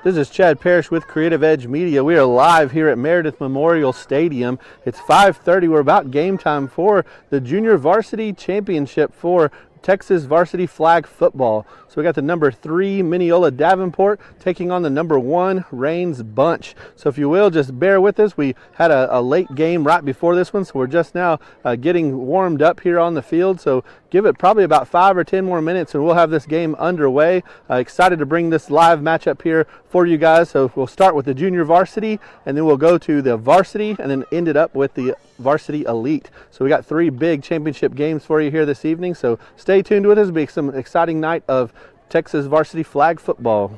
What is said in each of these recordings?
This is Chad Parrish with Creative Edge Media. We are live here at Meredith Memorial Stadium. It's 5:30. We're about game time for the Junior Varsity Championship for Texas Varsity Flag Football. So we got the number 3 Mineola Davenport taking on the number 1 Rains Bunch. So if you will, just bear with us. We had a late game right before this one, so we're just now getting warmed up here on the field. So give it probably about 5 or 10 more minutes and we'll have this game underway. Excited to bring this live matchup here for you guys. So we'll start with the Junior Varsity and then we'll go to the Varsity and then end it up with the Varsity Elite. So we got 3 big championship games for you here this evening. So stay tuned with us. It'll be some exciting night of Texas Varsity Flag Football.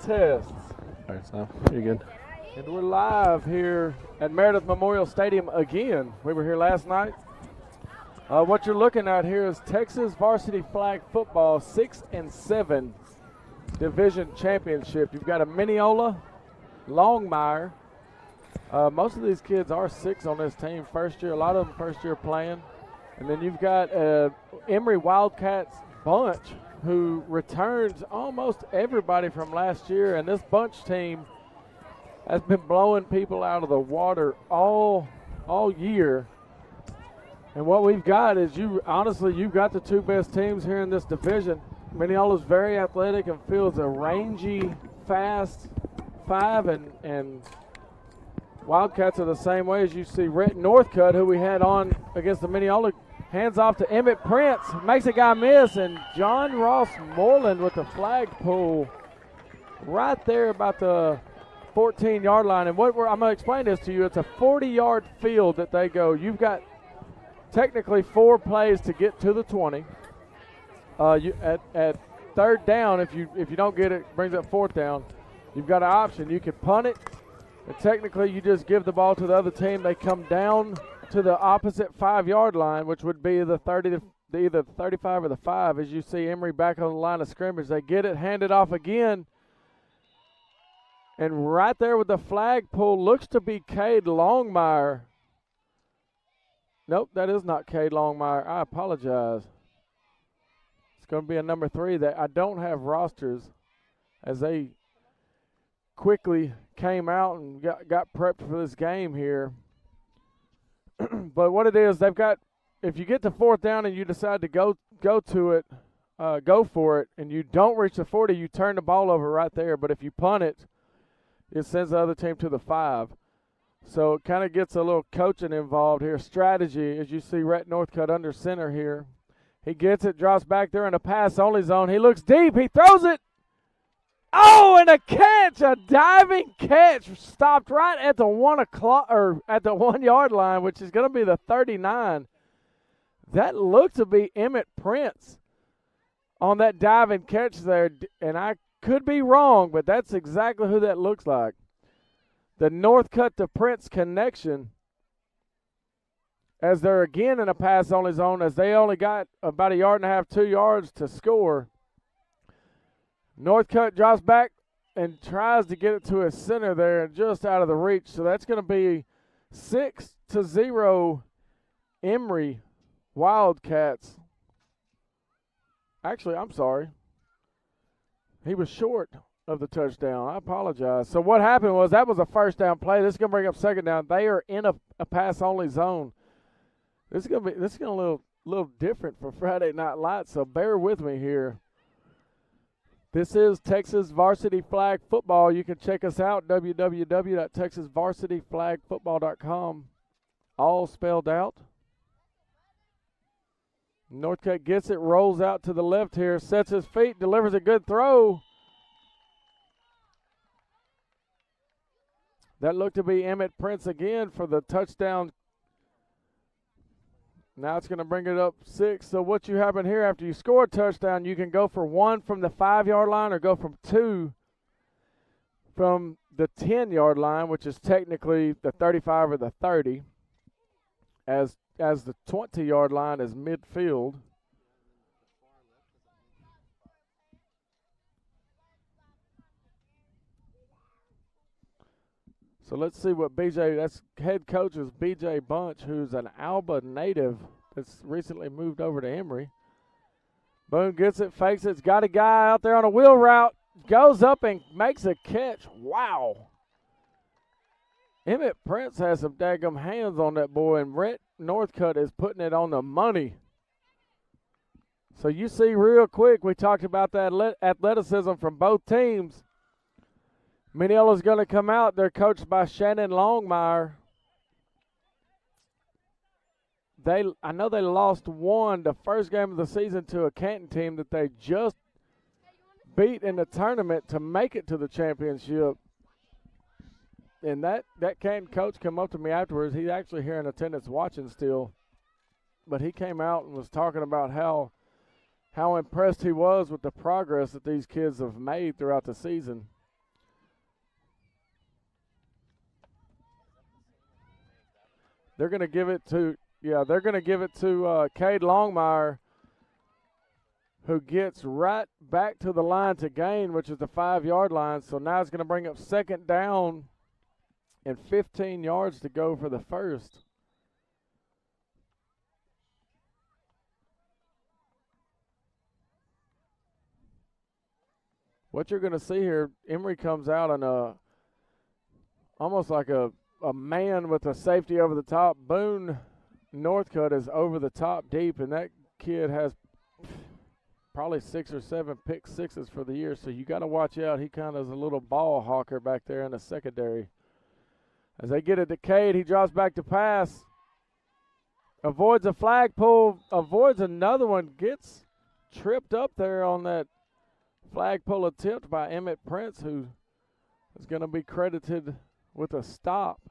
tests. All right, so you're good. And we're live here at Meredith Memorial Stadium again. We were here last night. What you're looking at here is Texas Varsity Flag Football 6 and 7 Division Championship. You've got a Mineola, Longmire. Most of these kids are 6 on this team, first year. A lot of them first year playing. And then you've got Emory Wildcats bunch who returns almost everybody from last year. And this bunch team has been blowing people out of the water all year. And what we've got is you've got the 2 best teams here in this division. Mineola's very athletic and fields a rangy, fast 5, and Wildcats are the same way. As you see Rhett Northcutt, who we had on against the Mineola, hands off to Emmett Prince, makes a guy miss, and John Ross Moreland with the flag pull right there about the 14-yard line. And I'm going to explain this to you. It's a 40-yard field that they go. You've got technically 4 plays to get to the 20. At third down, if you don't get it, brings up fourth down, you've got an option. You can punt it, and technically you just give the ball to the other team. They come down to the opposite 5-yard line, which would be the 30 to either 35 or the 5. As you see Emory back on the line of scrimmage, they get it, hand it off again. And right there with the flag pull looks to be Cade Longmire. Nope, that is not Cade Longmire. I apologize. It's going to be a number 3 that I don't have rosters, as they quickly came out and got prepped for this game here. But what it is, they've got, if you get to fourth down and you decide to go to it, go for it, and you don't reach the 40, you turn the ball over right there. But if you punt it, it sends the other team to the 5. So it kind of gets a little coaching involved here. Strategy, as you see Rhett Northcutt under center here. He gets it, drops back there in a pass-only zone. He looks deep. He throws it. Oh, and a catch, a diving catch, stopped right at the 1-yard line, which is going to be the 39. That looked to be Emmett Prince on that diving catch there, and I could be wrong, but that's exactly who that looks like. The Northcutt to Prince connection, as they're again in a pass-only zone, as they only got about 1.5 yards, 2 yards to score. Northcutt drops back and tries to get it to his center there, and just out of the reach. So that's going to be 6-0 Emory Wildcats. Actually, I'm sorry. He was short of the touchdown. I apologize. So what happened was that was a first down play. This is going to bring up second down. They are in a pass-only zone. This is going to be a little different for Friday Night Lights, so bear with me here. This is Texas Varsity Flag Football. You can check us out, www.texasvarsityflagfootball.com, all spelled out. Northcutt gets it, rolls out to the left here, sets his feet, delivers a good throw. That looked to be Emmett Prince again for the touchdown. Now it's going to bring it up 6. So what you happen here, after you score a touchdown, you can go for 1 from the 5-yard line or go from 2 from the 10-yard line, which is technically the 35 or the 30, as the 20-yard line is midfield. So let's see what that's head coach is B.J. Bunch, who's an Alba native that's recently moved over to Emory. Boone gets it, fakes it, got a guy out there on a wheel route, goes up and makes a catch. Wow. Emmett Prince has some daggum hands on that boy, and Rhett Northcutt is putting it on the money. So you see real quick, we talked about that athleticism from both teams. Mineola's going to come out. They're coached by Shannon Longmire. I know they lost the first game of the season to a Canton team that they just beat in the tournament to make it to the championship. And that Canton coach came up to me afterwards. He's actually here in attendance watching still. But he came out and was talking about how impressed he was with the progress that these kids have made throughout the season. They're going to give it to Cade Longmire, who gets right back to the line to gain, which is the 5-yard line. So now it's going to bring up second down and 15 yards to go for the first. What you're going to see here, Emory comes out on almost like a man with a safety over the top. Boone Northcutt is over the top deep, and that kid has probably 6 or 7 pick sixes for the year, so you got to watch out. He kind of is a little ball hawker back there in the secondary. As they get it to Cade, he drops back to pass. Avoids a flag pull, avoids another one, gets tripped up there on that flag pull attempt by Emmett Prince, who is going to be credited with a stop.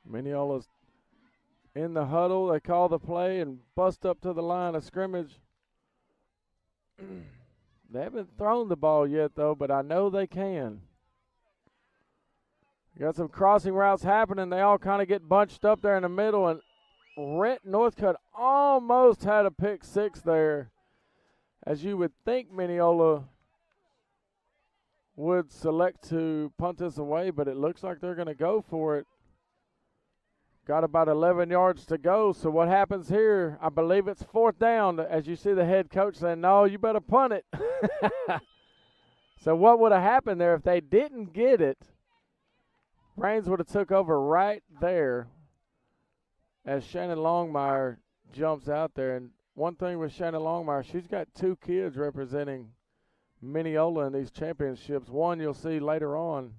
Mineola's in the huddle. They call the play and bust up to the line of scrimmage. They haven't thrown the ball yet, though, but I know they can. Got some crossing routes happening. They all kind of get bunched up there in the middle, and Rhett Northcutt almost had a pick six there, as you would think Mineola would select to punt this away, but it looks like they're going to go for it. Got about 11 yards to go, so what happens here, I believe it's fourth down, as you see the head coach saying, no, you better punt it. So what would have happened there if they didn't get it? Raines would have took over right there as Shannon Longmire jumps out there. And one thing with Shannon Longmire, she's got 2 kids representing Mineola in these championships. One you'll see later on,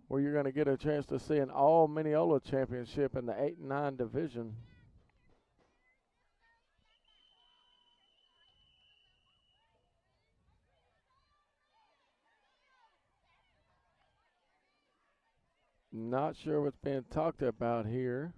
where you're going to get a chance to see an all-Mineola championship in the 8 and 9 division. Not sure what's being talked about here.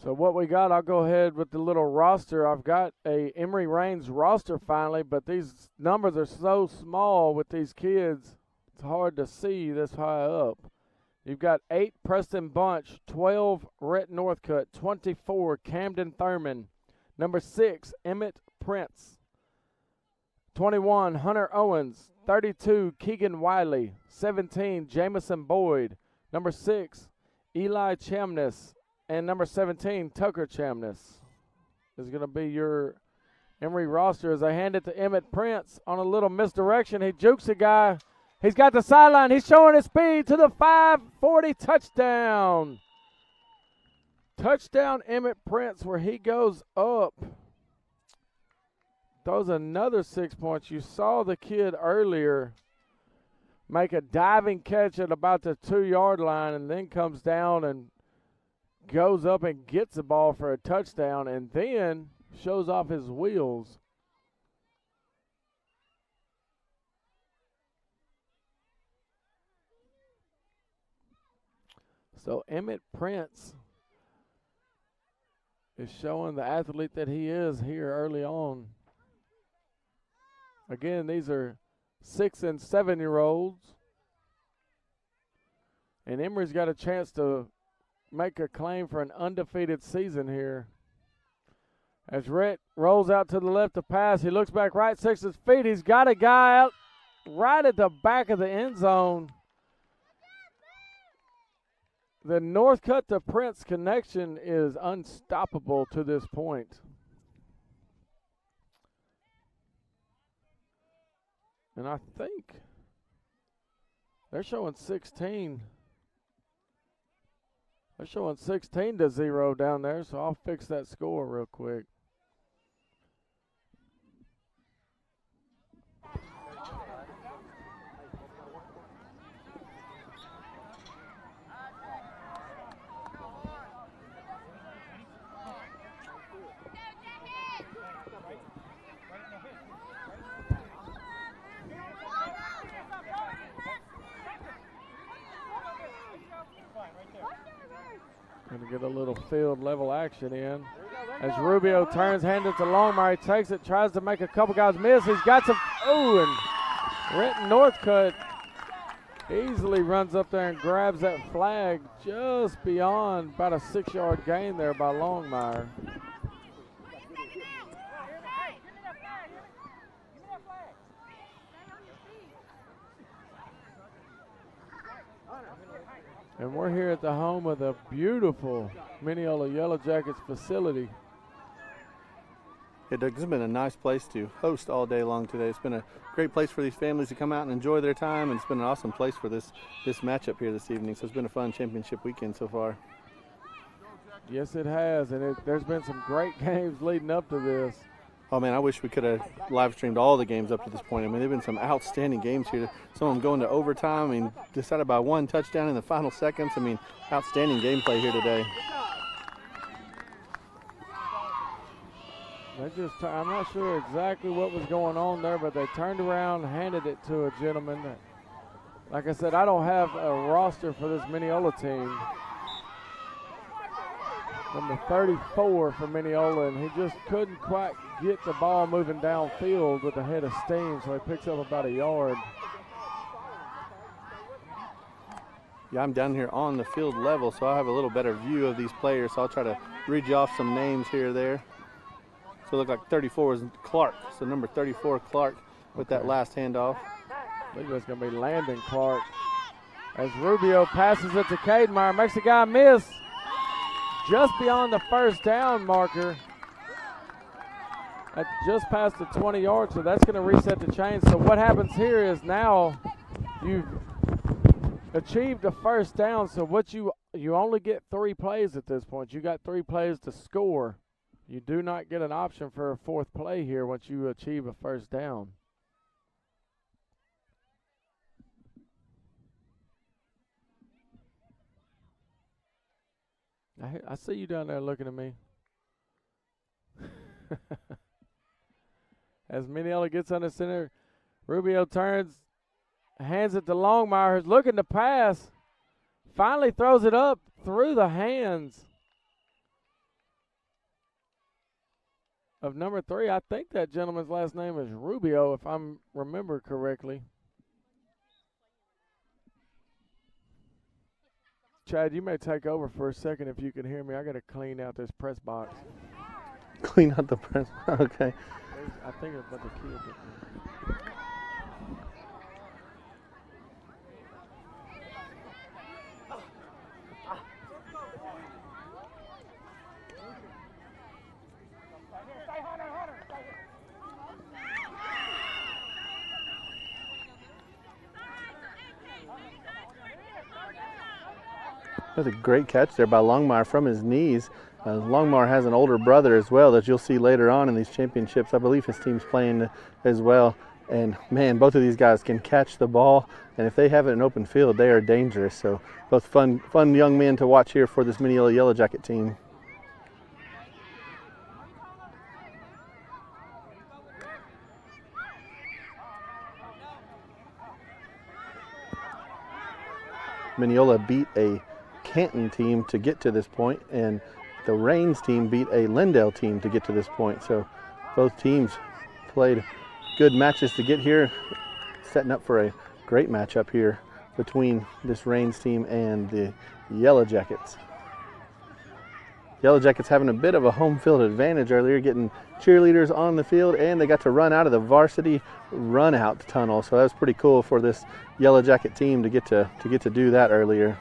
So what we got, I'll go ahead with the little roster. I've got a Emory Raines roster finally, but these numbers are so small with these kids, it's hard to see this high up. You've got 8 Preston Bunch, 12 Rhett Northcutt, 24 Camden Thurman, number 6 Emmett Prince, 21 Hunter Owens, 32 Keegan Wiley, 17 Jamison Boyd, number 6 Eli Chamness, and number 17, Tucker Chamness, is going to be your Emory roster. As I hand it to Emmett Prince on a little misdirection, he jukes a guy. He's got the sideline. He's showing his speed to the 540 touchdown. Touchdown, Emmett Prince, where he goes up. Throws another 6 points. You saw the kid earlier make a diving catch at about the 2-yard line and then comes down and goes up and gets the ball for a touchdown and then shows off his wheels. So Emmett Prince is showing the athlete that he is here early on. Again, these are 6- and 7-year-olds. And Emory's got a chance to make a claim for an undefeated season here. As Rhett rolls out to the left to pass, he looks back right, 6 his feet. He's got a guy out right at the back of the end zone. The Northcutt to Prince connection is unstoppable to this point. And I think they're showing 16. They're showing 16-0 down there, so I'll fix that score real quick. get a little field level action in. As Rubio turns, hands it to Longmire. He takes it, tries to make a couple guys miss. He's got some, and Renton Northcutt easily runs up there and grabs that flag just beyond about a 6-yard gain there by Longmire. And we're here at the home of the beautiful Mineola Yellow Jackets facility. It's been a nice place to host all day long today. It's been a great place for these families to come out and enjoy their time, and it's been an awesome place for this matchup here this evening. So it's been a fun championship weekend so far. Yes, it has, and there's been some great games leading up to this. Oh, man, I wish we could have live streamed all the games up to this point. I mean, there have been some outstanding games here. Some of them going to overtime. I mean, decided by one touchdown in the final seconds. I mean, outstanding gameplay here today. I'm not sure exactly what was going on there, but they turned around, handed it to a gentleman. Like I said, I don't have a roster for this Mineola team. Number 34 for Mineola, and he just couldn't quite get the ball moving downfield with the head of steam, so he picks up about a yard. Yeah, I'm down here on the field level, so I'll have a little better view of these players. So I'll try to read you off some names here or there. So it looked like 34 is Clark. So number 34, Clark, with that last handoff. I think that's going to be Landon Clark. As Rubio passes it to Cademeyer, makes the guy miss just beyond the first down marker. At just past the 20 yards, so that's going to reset the chain. So what happens here is now you've achieved a first down. So what you only get 3 plays at this point. You got 3 plays to score. You do not get an option for a 4th play here once you achieve a first down. I see you down there looking at me. As Mineola gets under center, Rubio turns, hands it to Longmire, who's looking to pass. Finally throws it up through the hands of number 3. I think that gentleman's last name is Rubio, if I remember correctly. Chad, you may take over for a second if you can hear me. I got to clean out this press box. Clean out the press. Okay. I think it's about the kids. That's a great catch there by Longmire from his knees. Longmire has an older brother as well that you'll see later on in these championships. I believe his team's playing as well. And, man, both of these guys can catch the ball. And if they have it in open field, they are dangerous. So both fun young men to watch here for this Mineola Yellow Jacket team. Mineola beat a Canton team to get to this point, and the Rains team beat a Lindale team to get to this point. So both teams played good matches to get here, setting up for a great matchup here between this Rains team and the Yellow Jackets. Yellow Jackets having a bit of a home field advantage earlier, getting cheerleaders on the field, and they got to run out of the varsity run out tunnel. So that was pretty cool for this Yellow Jacket team to get to do that earlier.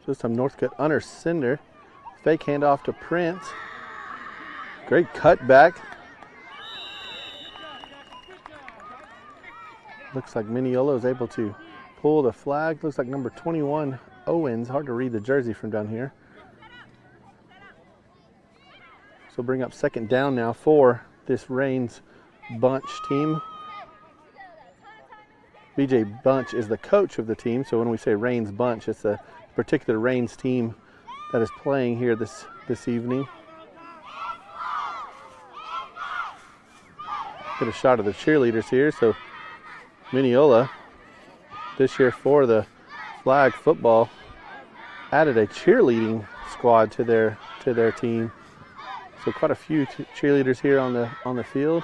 This time Northcutt under center. Fake handoff to Prince. Great cutback. Looks like Mineola is able to pull the flag. Looks like number 21, Owens. Hard to read the jersey from down here. So bring up second down now for this Rains bunch team. BJ Bunch is the coach of the team, so when we say Rains Bunch, it's a particular Rains team that is playing here this evening. Get a shot of the cheerleaders here. So Mineola this year for the flag football added a cheerleading squad to their team. So quite a few cheerleaders here on the field.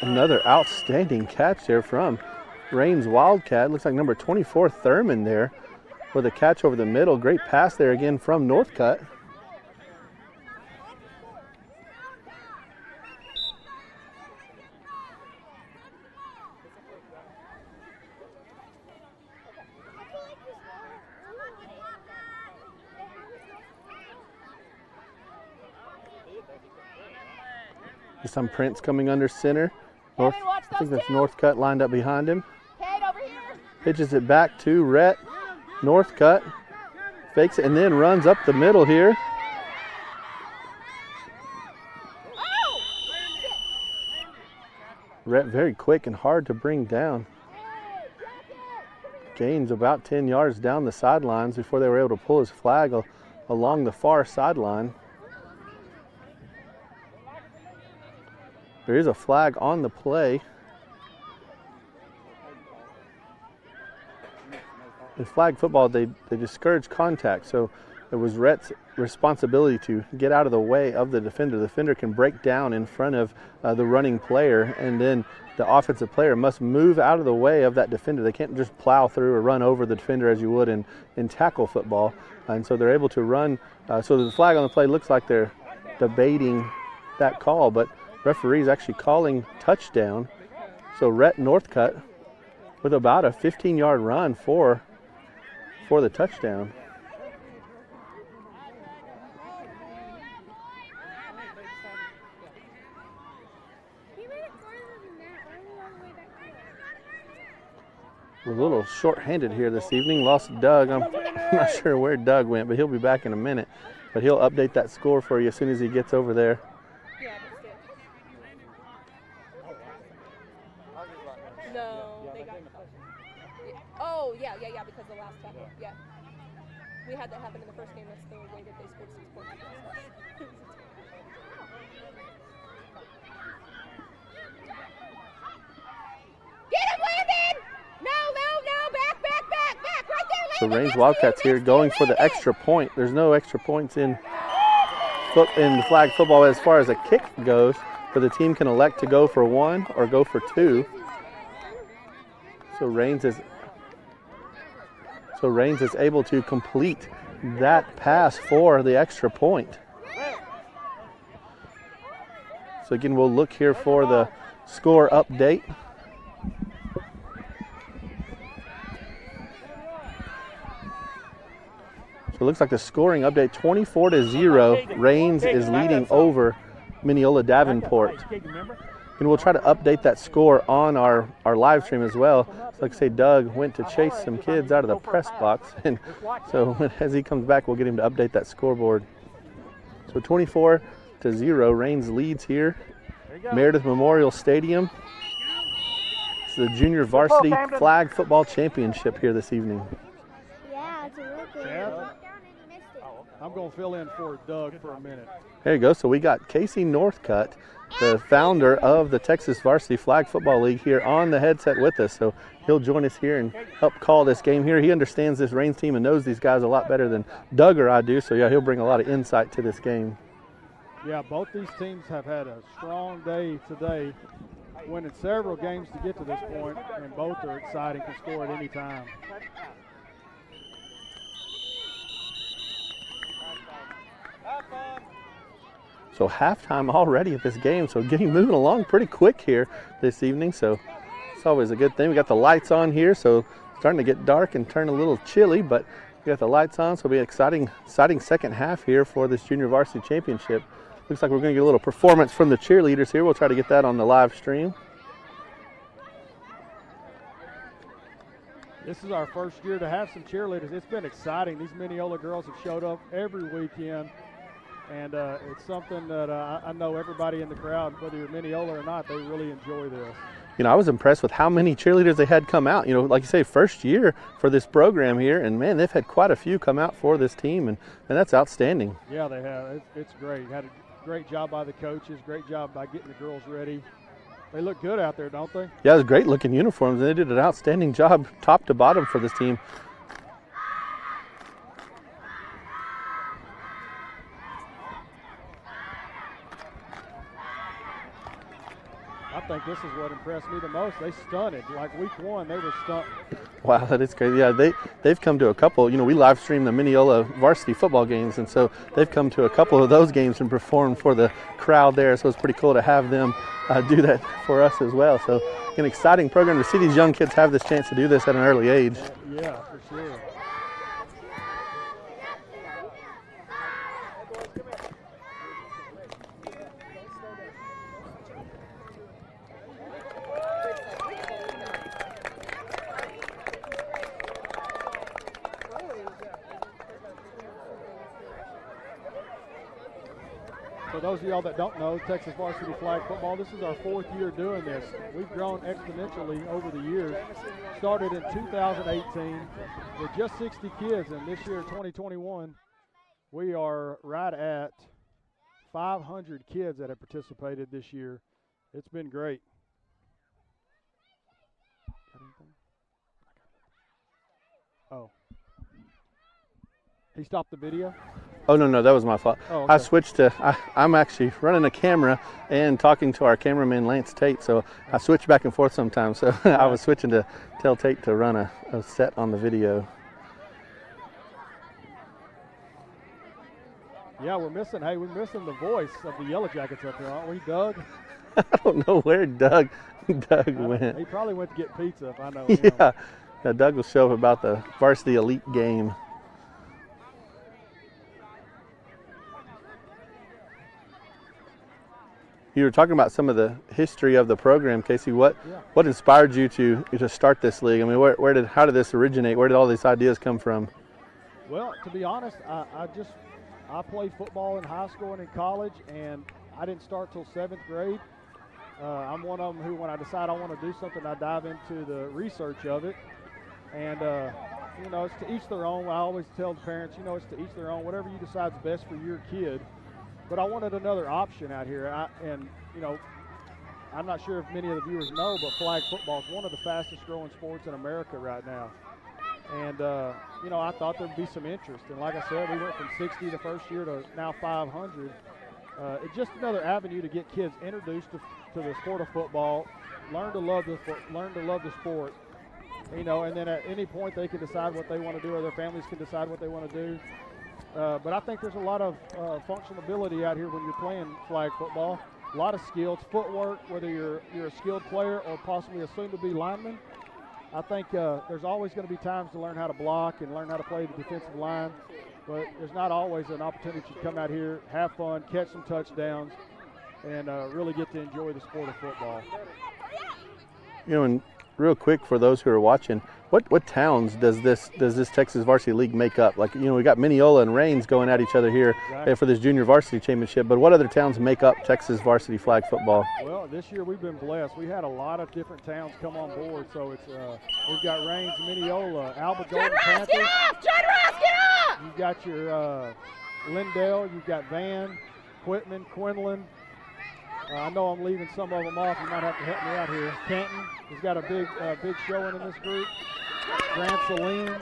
Another outstanding catch there from Rains Wildcat. Looks like number 24 Thurman there with a catch over the middle. Great pass there again from Northcutt. This time Prince coming under center. I think that's Northcutt lined up behind him. Pitches it back to Rhett. Northcutt fakes it and then runs up the middle here. Rhett very quick and hard to bring down. Gains about 10 yards down the sidelines before they were able to pull his flag along the far sideline. There is a flag on the play. In flag football, they discourage contact, so it was Rhett's responsibility to get out of the way of the defender. The defender can break down in front of the running player, and then the offensive player must move out of the way of that defender. They can't just plow through or run over the defender as you would in tackle football. And so they're able to run. So the flag on the play looks like they're debating that call, but referee's actually calling touchdown. So Rhett Northcutt with about a 15-yard run for the touchdown. We're a little short-handed here this evening. Lost Doug. I'm not sure where Doug went, but he'll be back in a minute. But he'll update that score for you as soon as he gets over there. Yeah, because the last tackle. Yeah. We had that happen in the first game. That's the way that they scored 6 points against us. Get him, Landon! No, back, right there, So Rains Wildcats here going for the extra point. There's no extra points in flag football as far as a kick goes, but the team can elect to go for 1 or go for 2. So Rains is able to complete that pass for the extra point. So again, we'll look here for the score update. So it looks like the scoring update 24-0. Rains is leading over Mineola Davenport. And we'll try to update that score on our live stream as well. So like I say, Doug went to chase some kids out of the press box. And so as he comes back, we'll get him to update that scoreboard. So 24-0, Rains leads here. Meredith Memorial Stadium. It's the Junior Varsity Flag Football Championship here this evening. Yeah, it's a real good. Yeah. I'm going to fill in for Doug for a minute. There you go. So we got Casey Northcutt, the founder of the Texas Varsity Flag Football League, here on the headset with us. So he'll join us here and help call this game here. He understands this Rains team and knows these guys a lot better than Doug or I do. So yeah, he'll bring a lot of insight to this game. Yeah, both these teams have had a strong day today, winning several games to get to this point, and both are exciting, can score at any time. So halftime already at this game, so getting moving along pretty quick here this evening, so it's always a good thing. We got the lights on here, so starting to get dark and turn a little chilly, but we got the lights on, so it'll be an exciting second half here for this Junior Varsity Championship. Looks like we're going to get a little performance from the cheerleaders here. We'll try to get that on the live stream. This is our first year to have some cheerleaders. It's been exciting. These Mineola girls have showed up every weekend. And it's something that I know everybody in the crowd, whether you're Mineola or not, they really enjoy this. You know, I was impressed with how many cheerleaders they had come out. You know, like you say, first year for this program here, and man, they've had quite a few come out for this team, and that's outstanding. Yeah, they have. It's great. Had a great job by the coaches, great job by getting the girls ready. They look good out there, don't they? Yeah, it was great looking uniforms, and they did an outstanding job top to bottom for this team. I think this is what impressed me the most. They stunted. Like week 1, they were stunting. Wow, that is crazy. Yeah, they've come to a couple. You know, we live stream the Mineola varsity football games, and so they've come to a couple of those games and performed for the crowd there. So it's pretty cool to have them do that for us as well. So an exciting program to see these young kids have this chance to do this at an early age. Yeah, for sure. For those of y'all that don't know, Texas Varsity Flag Football, this is our 4th year doing this. We've grown exponentially over the years. Started in 2018 with just 60 kids, and this year, 2021, we are right at 500 kids that have participated this year. It's been great. Oh. He stopped the video? Oh, no, that was my fault. Oh, okay. I switched to, I'm actually running a camera and talking to our cameraman, Lance Tate, so I switch back and forth sometimes. So I was switching to tell Tate to run a set on the video. Yeah, we're missing the voice of the Yellow Jackets up here, aren't we, Doug? I don't know where Doug went. He probably went to get pizza, if I know him. Yeah, Doug will show up about the varsity elite game. You were talking about some of the history of the program, Casey. What inspired you to start this league? I mean, how did this originate? Where did all these ideas come from? Well, to be honest, I played football in high school and in college, and I didn't start till 7th grade. I'm one of them who, when I decide I want to do something, I dive into the research of it. And you know, it's to each their own. I always tell the parents, you know, it's to each their own. Whatever you decide is best for your kid. But I wanted another option out here, and you know, I'm not sure if many of the viewers know, but flag football is one of the fastest growing sports in America right now. And you know, I thought there'd be some interest, and like I said, we went from 60 the first year to now 500. It's just another avenue to get kids introduced to the sport of football, learn to love the sport. You know, and then at any point they can decide what they want to do, or their families can decide what they want to do. But I think there's a lot of functionality out here when you're playing flag football. A lot of skills, footwork, whether you're a skilled player or possibly a soon-to-be lineman. I think there's always going to be times to learn how to block and learn how to play the defensive line. But there's not always an opportunity to come out here, have fun, catch some touchdowns, and really get to enjoy the sport of football. You know, and real quick for those who are watching, what towns does this Texas Varsity League make up? Like, you know, we got Mineola and Raines going at each other here for this junior varsity championship, but what other towns make up Texas Varsity Flag Football? Well, this year we've been blessed. We had a lot of different towns come on board, so it's we've got Raines, Mineola, Alba Golden Panthers. You've got your Lindale, you've got Van, Quitman, Quinlan. I know I'm leaving some of them off. You might have to help me out here. Canton has got a big showing in this group. Grand Saline.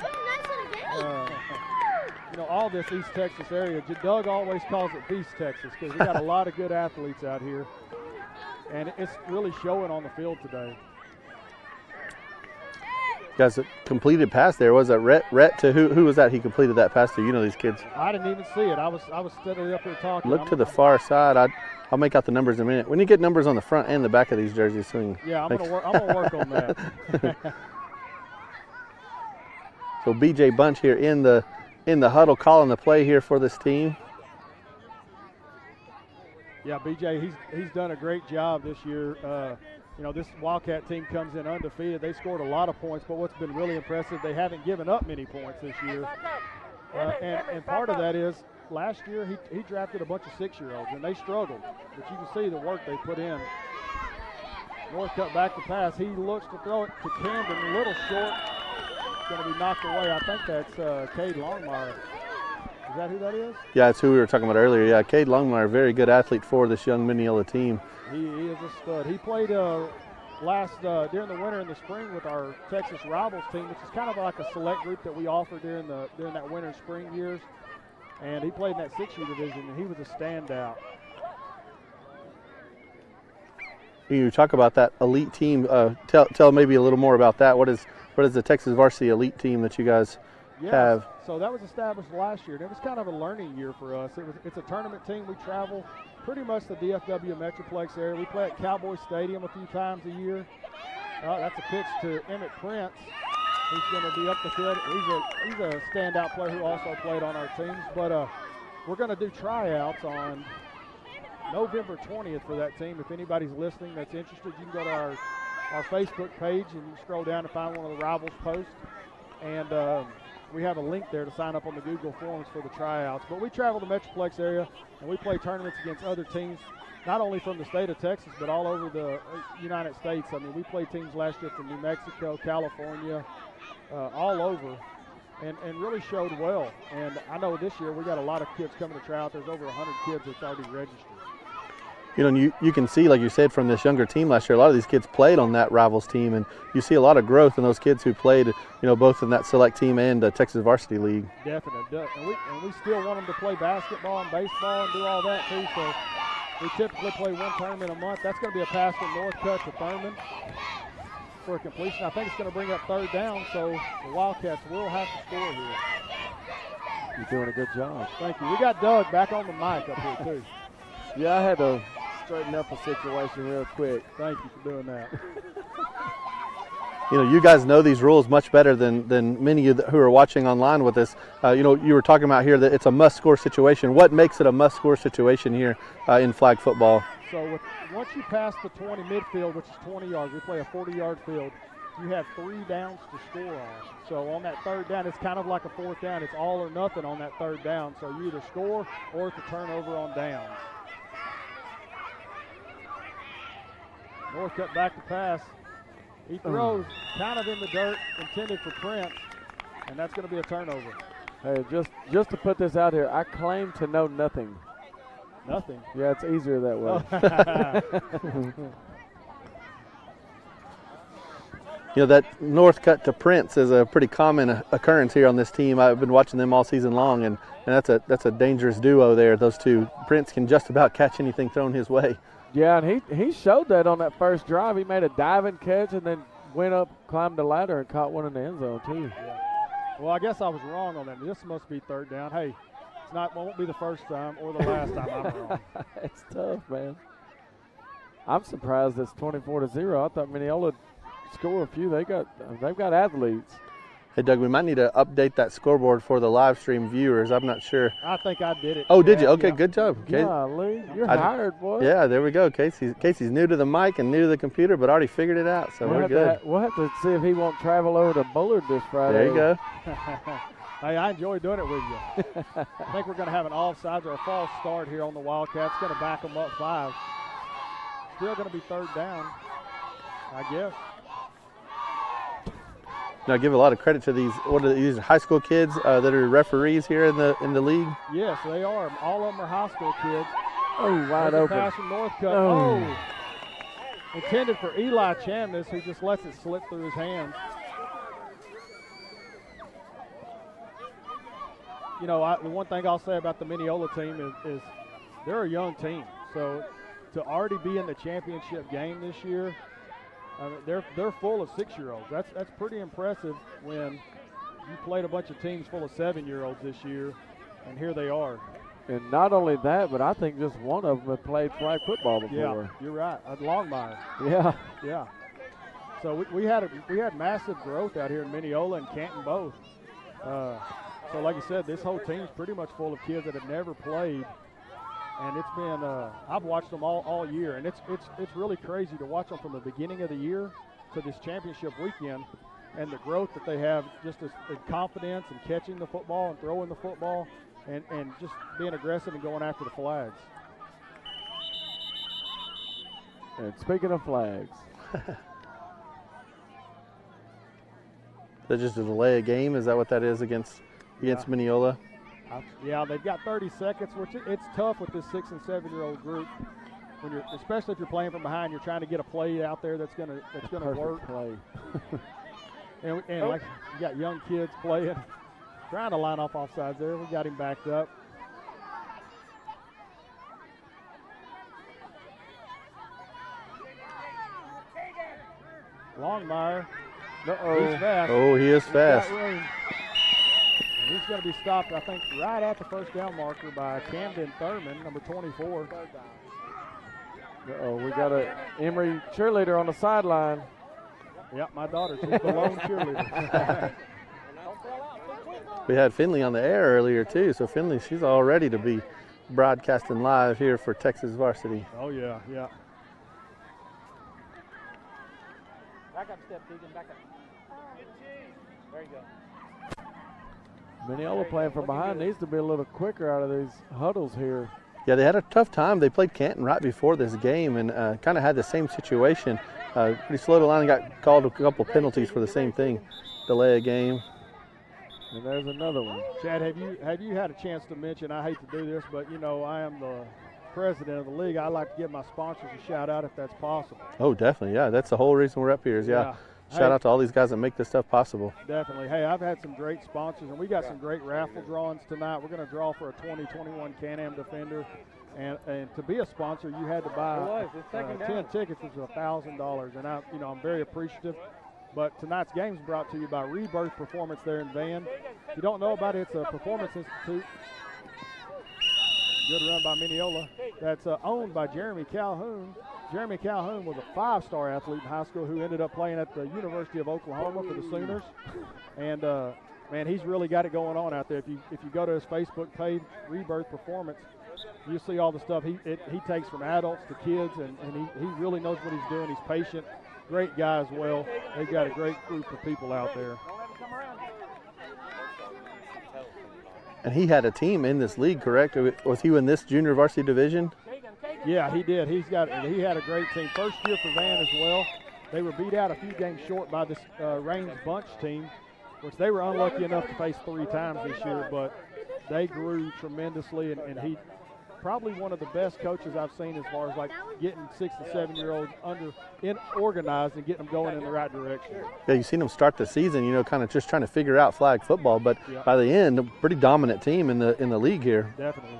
You know, all this East Texas area. Doug always calls it Beast Texas because we got a lot of good athletes out here. And it's really showing on the field today. Guys, a completed pass there. Was that Rhett to who was that he completed that pass to? You know these kids. I didn't even see it. I was steadily up there talking. Look to the far side. I'll make out the numbers in a minute. When you get numbers on the front and the back of these jerseys, swing. Yeah, I'm gonna work on that. So BJ Bunch here in the huddle calling the play here for this team. Yeah, BJ, he's done a great job this year. You know, this Wildcat team comes in undefeated. They scored a lot of points, but what's been really impressive, they haven't given up many points this year. And part of that is last year he drafted a bunch of 6-year-olds, and they struggled. But you can see the work they put in. Northcutt back to pass. He looks to throw it to Camden, a little short. It's going to be knocked away. I think that's Cade Longmire. Is that who that is? Yeah, that's who we were talking about earlier. Yeah, Cade Longmire, very good athlete for this young Mineola team. He is a stud. He played during the winter and the spring with our Texas Rivals team, which is kind of like a select group that we offer during that winter and spring years. And he played in that 6U division, and he was a standout. You talk about that elite team. Tell maybe a little more about that. What is the Texas Varsity elite team that you guys have? So that was established last year, and it was kind of a learning year for us. It's a tournament team. We travel pretty much the DFW Metroplex area. We play at Cowboy Stadium a few times a year. That's a pitch to Emmett Prince. He's going to be up the field. He's a standout player who also played on our teams. But we're going to do tryouts on November 20th for that team. If anybody's listening that's interested, you can go to our Facebook page and scroll down to find one of the Rivals posts. And we have a link there to sign up on the Google Forms for the tryouts. But we travel the Metroplex area, and we play tournaments against other teams, not only from the state of Texas, but all over the United States. I mean, we played teams last year from New Mexico, California, all over, and really showed well. And I know this year we got a lot of kids coming to try out. There's over 100 kids that's already registered. You know, and you can see, like you said, from this younger team last year, a lot of these kids played on that Rivals team, and you see a lot of growth in those kids who played, both in that select team and Texas Varsity League. Definitely. And we still want them to play basketball and baseball and do all that too. So we typically play one tournament a month. That's going to be a pass from Northcutt to Thurman for a completion. I think it's going to bring up third down, so the Wildcats will have to score here. You're doing a good job. Thank you. We got Doug back on the mic up here too. Yeah, I had to straighten up a situation real quick. Thank you for doing that. You guys know these rules much better than many of you who are watching online with us. You were talking about here that it's a must-score situation. What makes it a must-score situation here in flag football? So once you pass the 20 midfield, which is 20 yards, we play a 40-yard field, you have 3 downs to score on. So on that third down, it's kind of like a fourth down. It's all or nothing on that third down. So you either score or it's a turnover on downs. Northcutt back to pass. He throws kind of in the dirt, intended for Prince, and that's going to be a turnover. Hey, just to put this out here, I claim to know nothing. Nothing? Yeah, it's easier that way. That Northcutt to Prince is a pretty common occurrence here on this team. I've been watching them all season long, and that's a dangerous duo there. Those two. Prince can just about catch anything thrown his way. Yeah, and he showed that on that first drive. He made a diving catch and then went up, climbed the ladder, and caught one in the end zone, too. Yeah. Well, I guess I was wrong on that. This must be third down. Hey, won't be the first time or the last time I'm wrong. It's tough, man. I'm surprised it's 24-0. I thought Mineola score a few. They've got athletes. Hey, Doug, we might need to update that scoreboard for the live stream viewers. I'm not sure. I think I did it. Oh, did you? Okay, good job. Yeah, Lee, you're hired, boy. Yeah, there we go. Casey's new to the mic and new to the computer, but already figured it out, so we're good. We'll have to see if he won't travel over to Bullard this Friday. There you go. Hey, I enjoy doing it with you. I think we're going to have an offsides or a false start here on the Wildcats. Going to back them up 5. Still going to be third down, I guess. Now, I give a lot of credit to these high school kids that are referees here in the league. Yes, they are. All of them are high school kids. Oh, wide open. Pass from Northcutt. Oh. Intended for Eli Chamness, who just lets it slip through his hands. The one thing I'll say about the Mineola team is they're a young team. So to already be in the championship game this year, they're full of 6-year-olds. That's pretty impressive when you played a bunch of teams full of 7-year-olds this year, and here they are. And not only that, but I think just one of them had played flag football before. Yeah, you're right. Longmire. Yeah. So we had massive growth out here in Mineola and Canton both. So like you said, this whole team's pretty much full of kids that have never played. And it's been, I've watched them all year, and it's really crazy to watch them from the beginning of the year to this championship weekend, and the growth that they have just in confidence and catching the football and throwing the football. and just being aggressive and going after the flags. And speaking of flags. That's just a delay of game? Is that what that is against Mineola? Yeah, they've got 30 seconds, which it's tough with this 6- and 7-year-old group. When you're, especially if you're playing from behind, you're trying to get a play out there that's gonna work. Play. and like you got young kids playing, trying to line off offsides there. We got him backed up. Longmire. He's fast. Oh, he is fast. He's going to be stopped, I think, right at the first down marker by Camden Thurman, number 24. We got a Emory cheerleader on the sideline. Yep, my daughter. She's the lone cheerleader. We had Finley on the air earlier, too. So, Finley, she's all ready to be broadcasting live here for Texas Varsity. Oh, yeah, yeah. Back up step, Deacon, back up. There you go. Mineola playing from behind needs to be a little quicker out of these huddles here. Yeah, they had a tough time. They played Canton right before this game and kind of had the same situation. Pretty slow to line and got called a couple penalties for the same thing. Delay a game. And there's another one. Chad, have you had a chance to mention, I hate to do this, but, you know, I am the president of the league. I like to give my sponsors a shout out if that's possible. Oh, definitely. Yeah, that's the whole reason we're up here is, shout out to all these guys that make this stuff possible. Definitely. Hey, I've had some great sponsors, and we got some great raffle drawings tonight. We're going to draw for a 2021 Can-Am Defender. And to be a sponsor, you had to buy 10 tickets, which was $1,000. And I'm very appreciative. But tonight's game is brought to you by Rebirth Performance there in Van. If you don't know about it, it's a performance institute. Good run by Mineola. That's owned by Jeremy Calhoun. Jeremy Calhoun was a 5-star athlete in high school who ended up playing at the University of Oklahoma for the Sooners. And, man, he's really got it going on out there. If you go to his Facebook page, Rebirth Performance, you see all the stuff he takes from adults to kids, and he really knows what he's doing. He's patient. Great guy as well. They've got a great group of people out there. And he had a team in this league, correct? Was he in this junior varsity division? Yeah, he did. He had a great team. First year for Van as well. They were beat out a few games short by this Rains Bunch team, which they were unlucky enough to face 3 times this year, but they grew tremendously, and he probably one of the best coaches I've seen as far as like getting 6 and 7-year-olds organized and getting them going in the right direction. Yeah, you've seen them start the season, kind of just trying to figure out flag football, but by the end, a pretty dominant team in the league here. Definitely.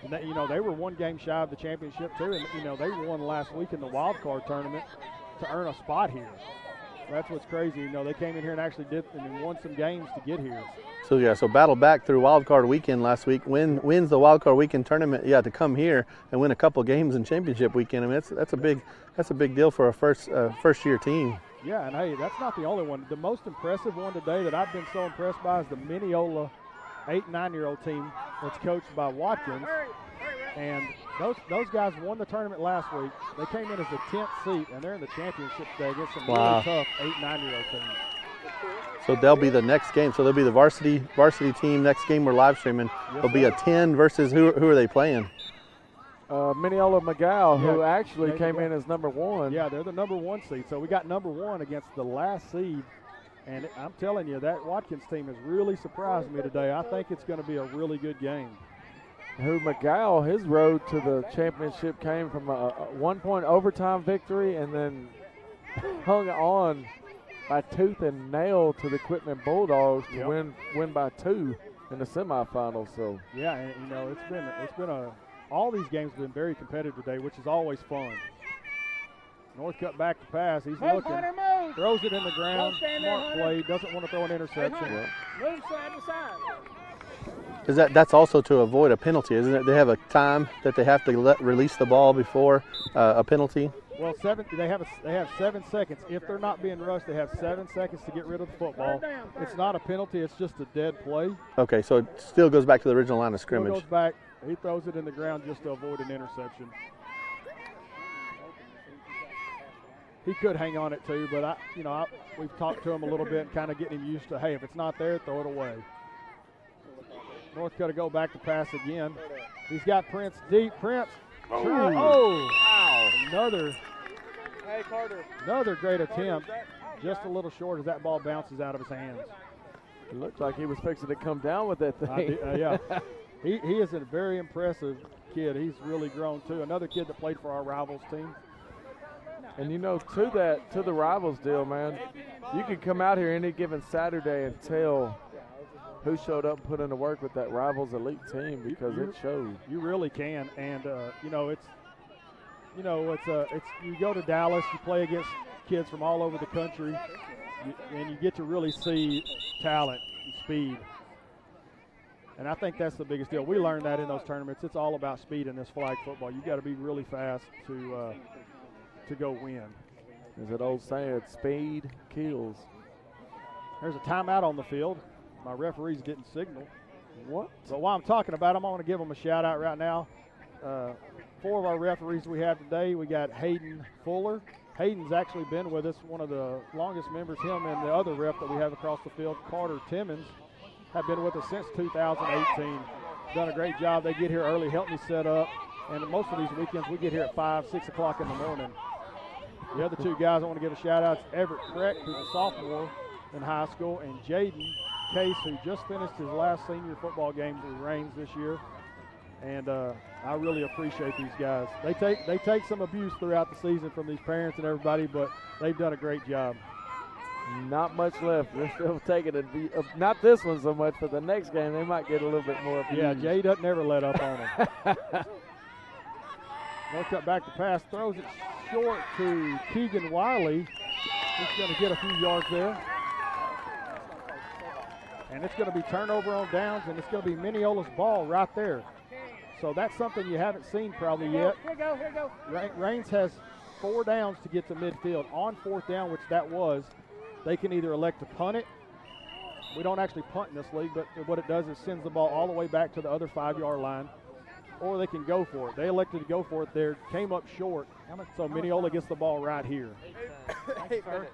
And they were 1 game shy of the championship too, and they won last week in the wild card tournament to earn a spot here. That's what's crazy. They came in here and actually did and won some games to get here. So battle back through wild card weekend last week. Wins the wild card weekend tournament. Yeah, to come here and win a couple games in championship weekend. I mean, that's a big deal for a first year team. Yeah, and hey, that's not the only one. The most impressive one today that I've been so impressed by is the Mineola 8- and 9-year-old team that's coached by Watkins. And those guys won the tournament last week. They came in as the 10th seed, and they're in the championship today against some really tough 8- and 9-year-old teams. So they'll be the next game. So they'll be the varsity team. Next game we're live streaming. It'll be a 10 versus who are they playing? Mineola McGow, who actually came in as number 1. Yeah, they're the number 1 seed. So we got number 1 against the last seed. And I'm telling you, that Watkins team has really surprised me today. I think it's going to be a really good game. Who McGow, his road to the championship came from a 1-point overtime victory and then hung on by tooth and nail to the Quitman Bulldogs to win by 2 in the semifinals. So yeah, and it's been all these games have been very competitive today, which is always fun. Northcutt back to pass. He's looking. Throws it in the ground. Smart play. Doesn't want to throw an interception. Move side to side. Is that's also to avoid a penalty, isn't it? They have a time that they have to release the ball before a penalty. Well, they have 7 seconds. If they're not being rushed, they have 7 seconds to get rid of the football. It's not a penalty. It's just a dead play. Okay, so it still goes back to the original line of scrimmage. Goes back. He throws it in the ground just to avoid an interception. he could hang on it too, but we've talked to him a little bit and kind of getting him used to, hey, if it's not there, throw it away. North Dakota go back to pass again. He's got Prince deep. Prince. Wow. Another great attempt. Just a little short as that ball bounces out of his hands. It looked like he was fixing to come down with that thing. Yeah. He is a very impressive kid. He's really grown too. Another kid that played for our Rivals team. And to the Rivals deal, man, you can come out here any given Saturday and tell who showed up and put in the work with that Rivals elite team because it showed. You really can, and it's you go to Dallas, you play against kids from all over the country, and you get to really see talent and speed. And I think that's the biggest deal. We learned that in those tournaments. It's all about speed in this flag football. You got to be really fast to go win. There's that old saying, speed kills. There's a timeout on the field. My referees didn't signal. What? But while I'm talking about them, I want to give them a shout out right now. 4 of our referees we have today, we got Hayden Fuller. Hayden's actually been with us, one of the longest members. Him and the other ref that we have across the field, Carter Timmons, have been with us since 2018. Done a great job. They get here early, help me set up. And most of these weekends, we get here at 5, 6 o'clock in the morning. The other 2 guys I want to give a shout out to Everett Creck, who's a sophomore in high school, and Jaden Case, who just finished his last senior football game with Reigns this year. And I really appreciate these guys. They take some abuse throughout the season from these parents and everybody, but they've done a great job. Not much left. They're still taking it. Not this one so much, but the next game they might get a little bit more abuse. Yeah, Jay doesn't ever let up on them. No cut back to pass, throws it short to Keegan Wiley. He's going to get a few yards there. And it's going to be turnover on downs, and it's going to be Mineola's ball right there. So that's something you haven't seen probably yet. Here you go. Reigns has 4 downs to get to midfield. On 4th down, which that was, they can either elect to punt it. We don't actually punt in this league, but what it does is sends the ball all the way back to the other 5-yard line, or they can go for it. They elected to go for it there, came up short, so Mineola gets the ball right here. 8 minutes.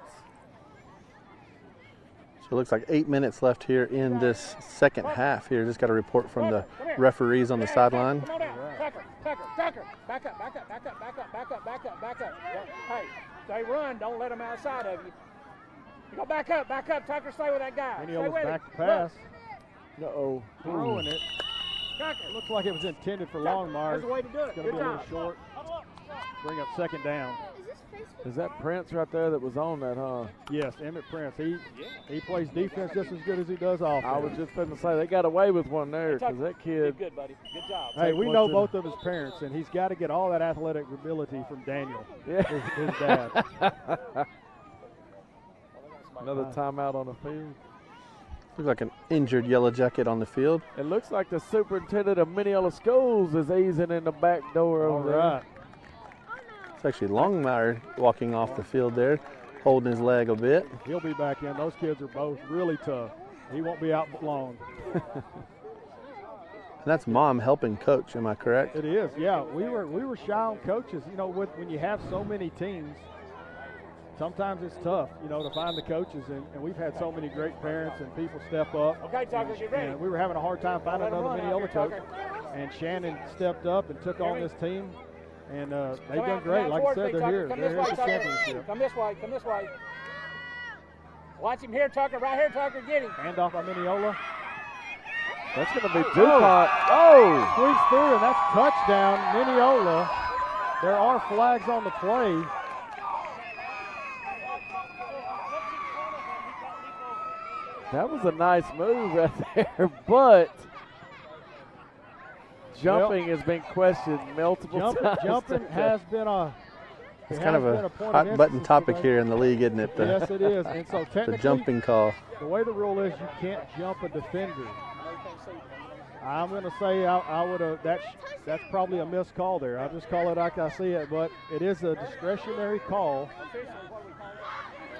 So it looks like 8 minutes left here in this second half here. Just got a report from the referees on the sideline. Come on down. Tucker. Back up. Hey, they run. Don't let them outside of you. You go back up, Tucker. Stay with that guy. Mineola's back to pass. Uh-oh. Throwing it. It looks like it was intended for Longmire. That's the way to do it. It's going to be a little short. Bring up 2nd down. Is that Prince right there that was on that, huh? Yes, Emmett Prince. He plays defense just as good as he does offense. I was just going to say, they got away with one there because that kid. Good, buddy. Good job. Hey, we know both of his parents, and he's got to get all that athletic ability from Daniel, his dad. Another timeout on the field. Looks like an injured Yellow Jacket on the field. It looks like the superintendent of Mineola Schools is easing in the back door over there. It's actually Longmire walking off the field there, holding his leg a bit. He'll be back in. Those kids are both really tough. He won't be out long. And that's Mom helping coach, am I correct? It is, yeah. We were shy on coaches. You know, when you have so many teams, sometimes it's tough, to find the coaches. And we've had so many great parents and people step up. Okay, Tucker, get ready. And we were having a hard time finding another Mineola coach. And Shannon stepped up and took on this team. And they've done great. Like I said, they're here. They're here at the championship. Come this way. Watch him here, Tucker. Right here, Tucker. Get him. Handoff by Mineola. That's going to be DuPont. Oh! Squeaks through, and that's touchdown, Mineola. There are flags on the play. That was a nice move right there, but jumping has been questioned multiple times. Jumping has been a It's kind of a hot button topic here in the league, isn't it? Yes, it is. And so technically, the jumping call. The way the rule is, you can't jump a defender. I'm going to say I would have. That's probably a missed call there. I'll just call it like I see it, but it is a discretionary call.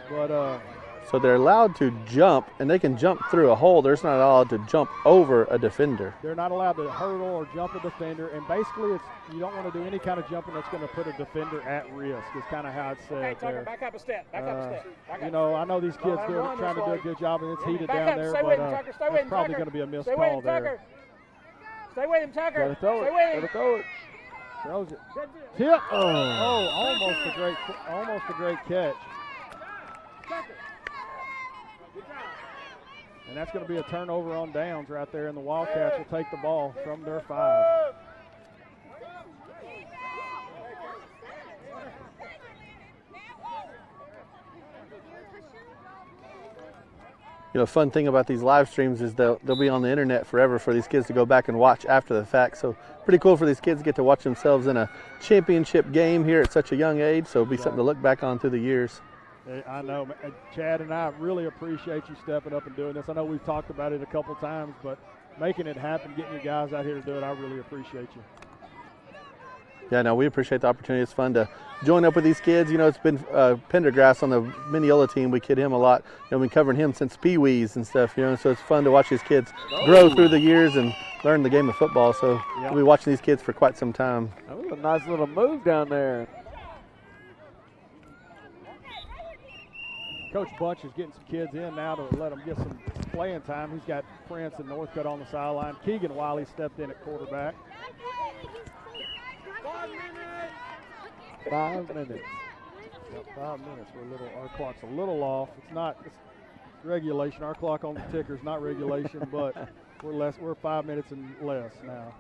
But So they're allowed to jump, and they can jump through a hole. They're just not allowed to jump over a defender. They're not allowed to hurdle or jump a defender, and basically you don't want to do any kind of jumping that's going to put a defender at risk. Is kind of how it's said. Okay, Tucker, there. back up a step. Back up a step. Back You up. know, I know these kids let do, him run trying to this do a way. good job, and it's heated Back down up. there, Stay but with him, Tucker. Stay with that's him, probably Tucker. going to be a missed Stay with call him, there. Tucker. Stay with him, Tucker. Gotta throw Stay it. with him. Gotta throw it. Throws it. Tip. Oh, almost a great catch. And that's going to be a turnover on downs right there, and the Wildcats will take the ball from their 5. You know, fun thing about these live streams is they'll be on the internet forever for these kids to go back and watch after the fact. So pretty cool for these kids to get to watch themselves in a championship game here at such a young age. So it'll be something to look back on through the years. I know, Chad and I really appreciate you stepping up and doing this. I know we've talked about it a couple times, but making it happen, getting your guys out here to do it, I really appreciate you. Yeah, no, we appreciate the opportunity. It's fun to join up with these kids. You know, it's been Pendergrass on the Mineola team. We kid him a lot. You know, we've been covering him since Pee-wees and stuff, you know, so it's fun to watch these kids grow through the years and learn the game of football. So we'll be watching these kids for quite some time. That was a nice little move down there. Coach Bunch is getting some kids in now to let them get some playing time. He's got Prince and Northcutt on the sideline. Keegan Wiley stepped in at quarterback. 5 minutes. Yep, 5 minutes. Our clock's a little off. It's regulation. Our clock on the ticker is not regulation, but we're 5 minutes and less now.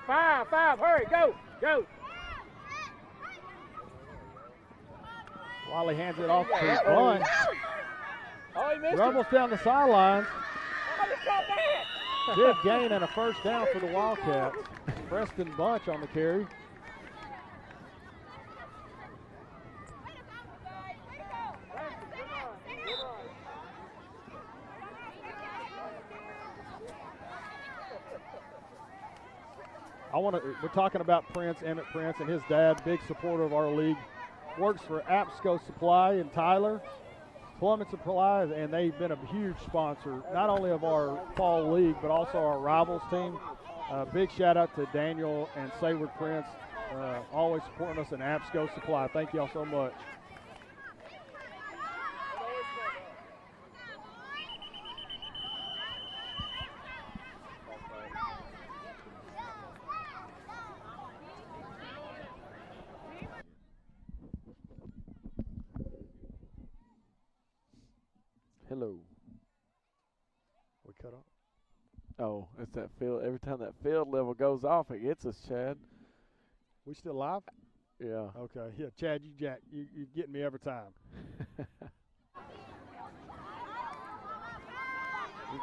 5, hurry, go. Wiley hands it off to Bunch. Oh, he missed Rumbles down the sidelines. it. Good gain and a first down for the Wildcats. Preston Bunch on the carry. We're talking about Emmett Prince, and his dad, big supporter of our league. Works for Apsco Supply in Tyler, Plumbing Supply, and they've been a huge sponsor, not only of our fall league, but also our rivals team. Big shout out to Daniel and Sayward Prince, always supporting us in Apsco Supply. Thank y'all so much. Hello. We cut off. Oh, it's that field. Every time that field level goes off, it gets us, Chad. We still live? Yeah. Okay. Yeah, Chad, you getting me every time. We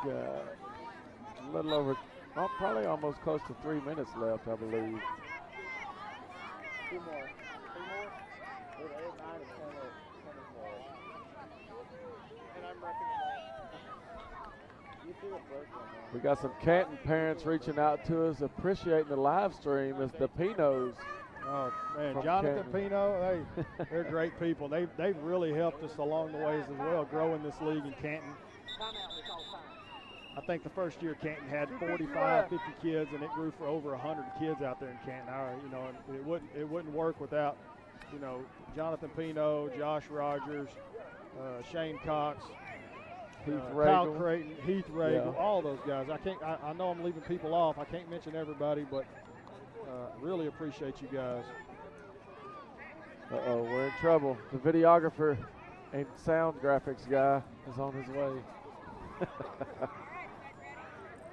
got a little over, probably almost close to 3 minutes left, I believe. 2 more. 8, 9, and 10 more. And I'm wrecking the ball. We got some Canton parents reaching out to us, appreciating the live stream as the Pinos. Oh man, From Jonathan Canton. Pino, they're great people. They've really helped us along the ways as well, growing this league in Canton. I think the first year Canton had 45, 50 kids, and it grew for over 100 kids out there in Canton. It wouldn't work without, Jonathan Pino, Josh Rogers, Shane Cox, Kyle Creighton, Heath Reagle, all those guys. I know I'm leaving people off. I can't mention everybody, but really appreciate you guys. Uh-oh, we're in trouble. The videographer and sound graphics guy is on his way.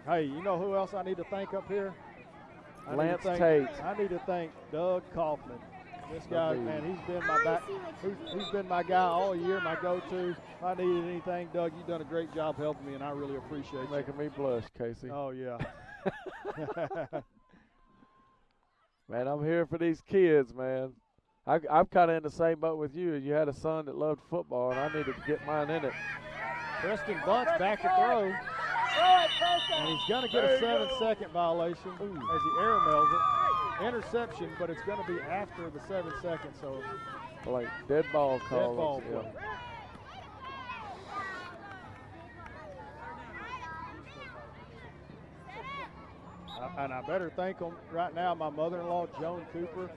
Hey, you know who else I need to thank up here? Lance Tate. I need to thank Doug Kaufman. This guy, man, he's been my guy all year, my go-to. If I needed anything, Doug, you've done a great job helping me, and I really appreciate you. Making me blush, Casey. Oh, yeah. Man, I'm here for these kids, man. I'm kind of in the same boat with you. You had a son that loved football, and I needed to get mine in it. Preston Bunch back to throw. And he's going to get a 7-second violation as he air mails it. Interception, but it's going to be after the 7 seconds. So Like dead ball call. Dead ball Yeah. play. And I better thank them right now. My mother-in-law, Joan Cooper,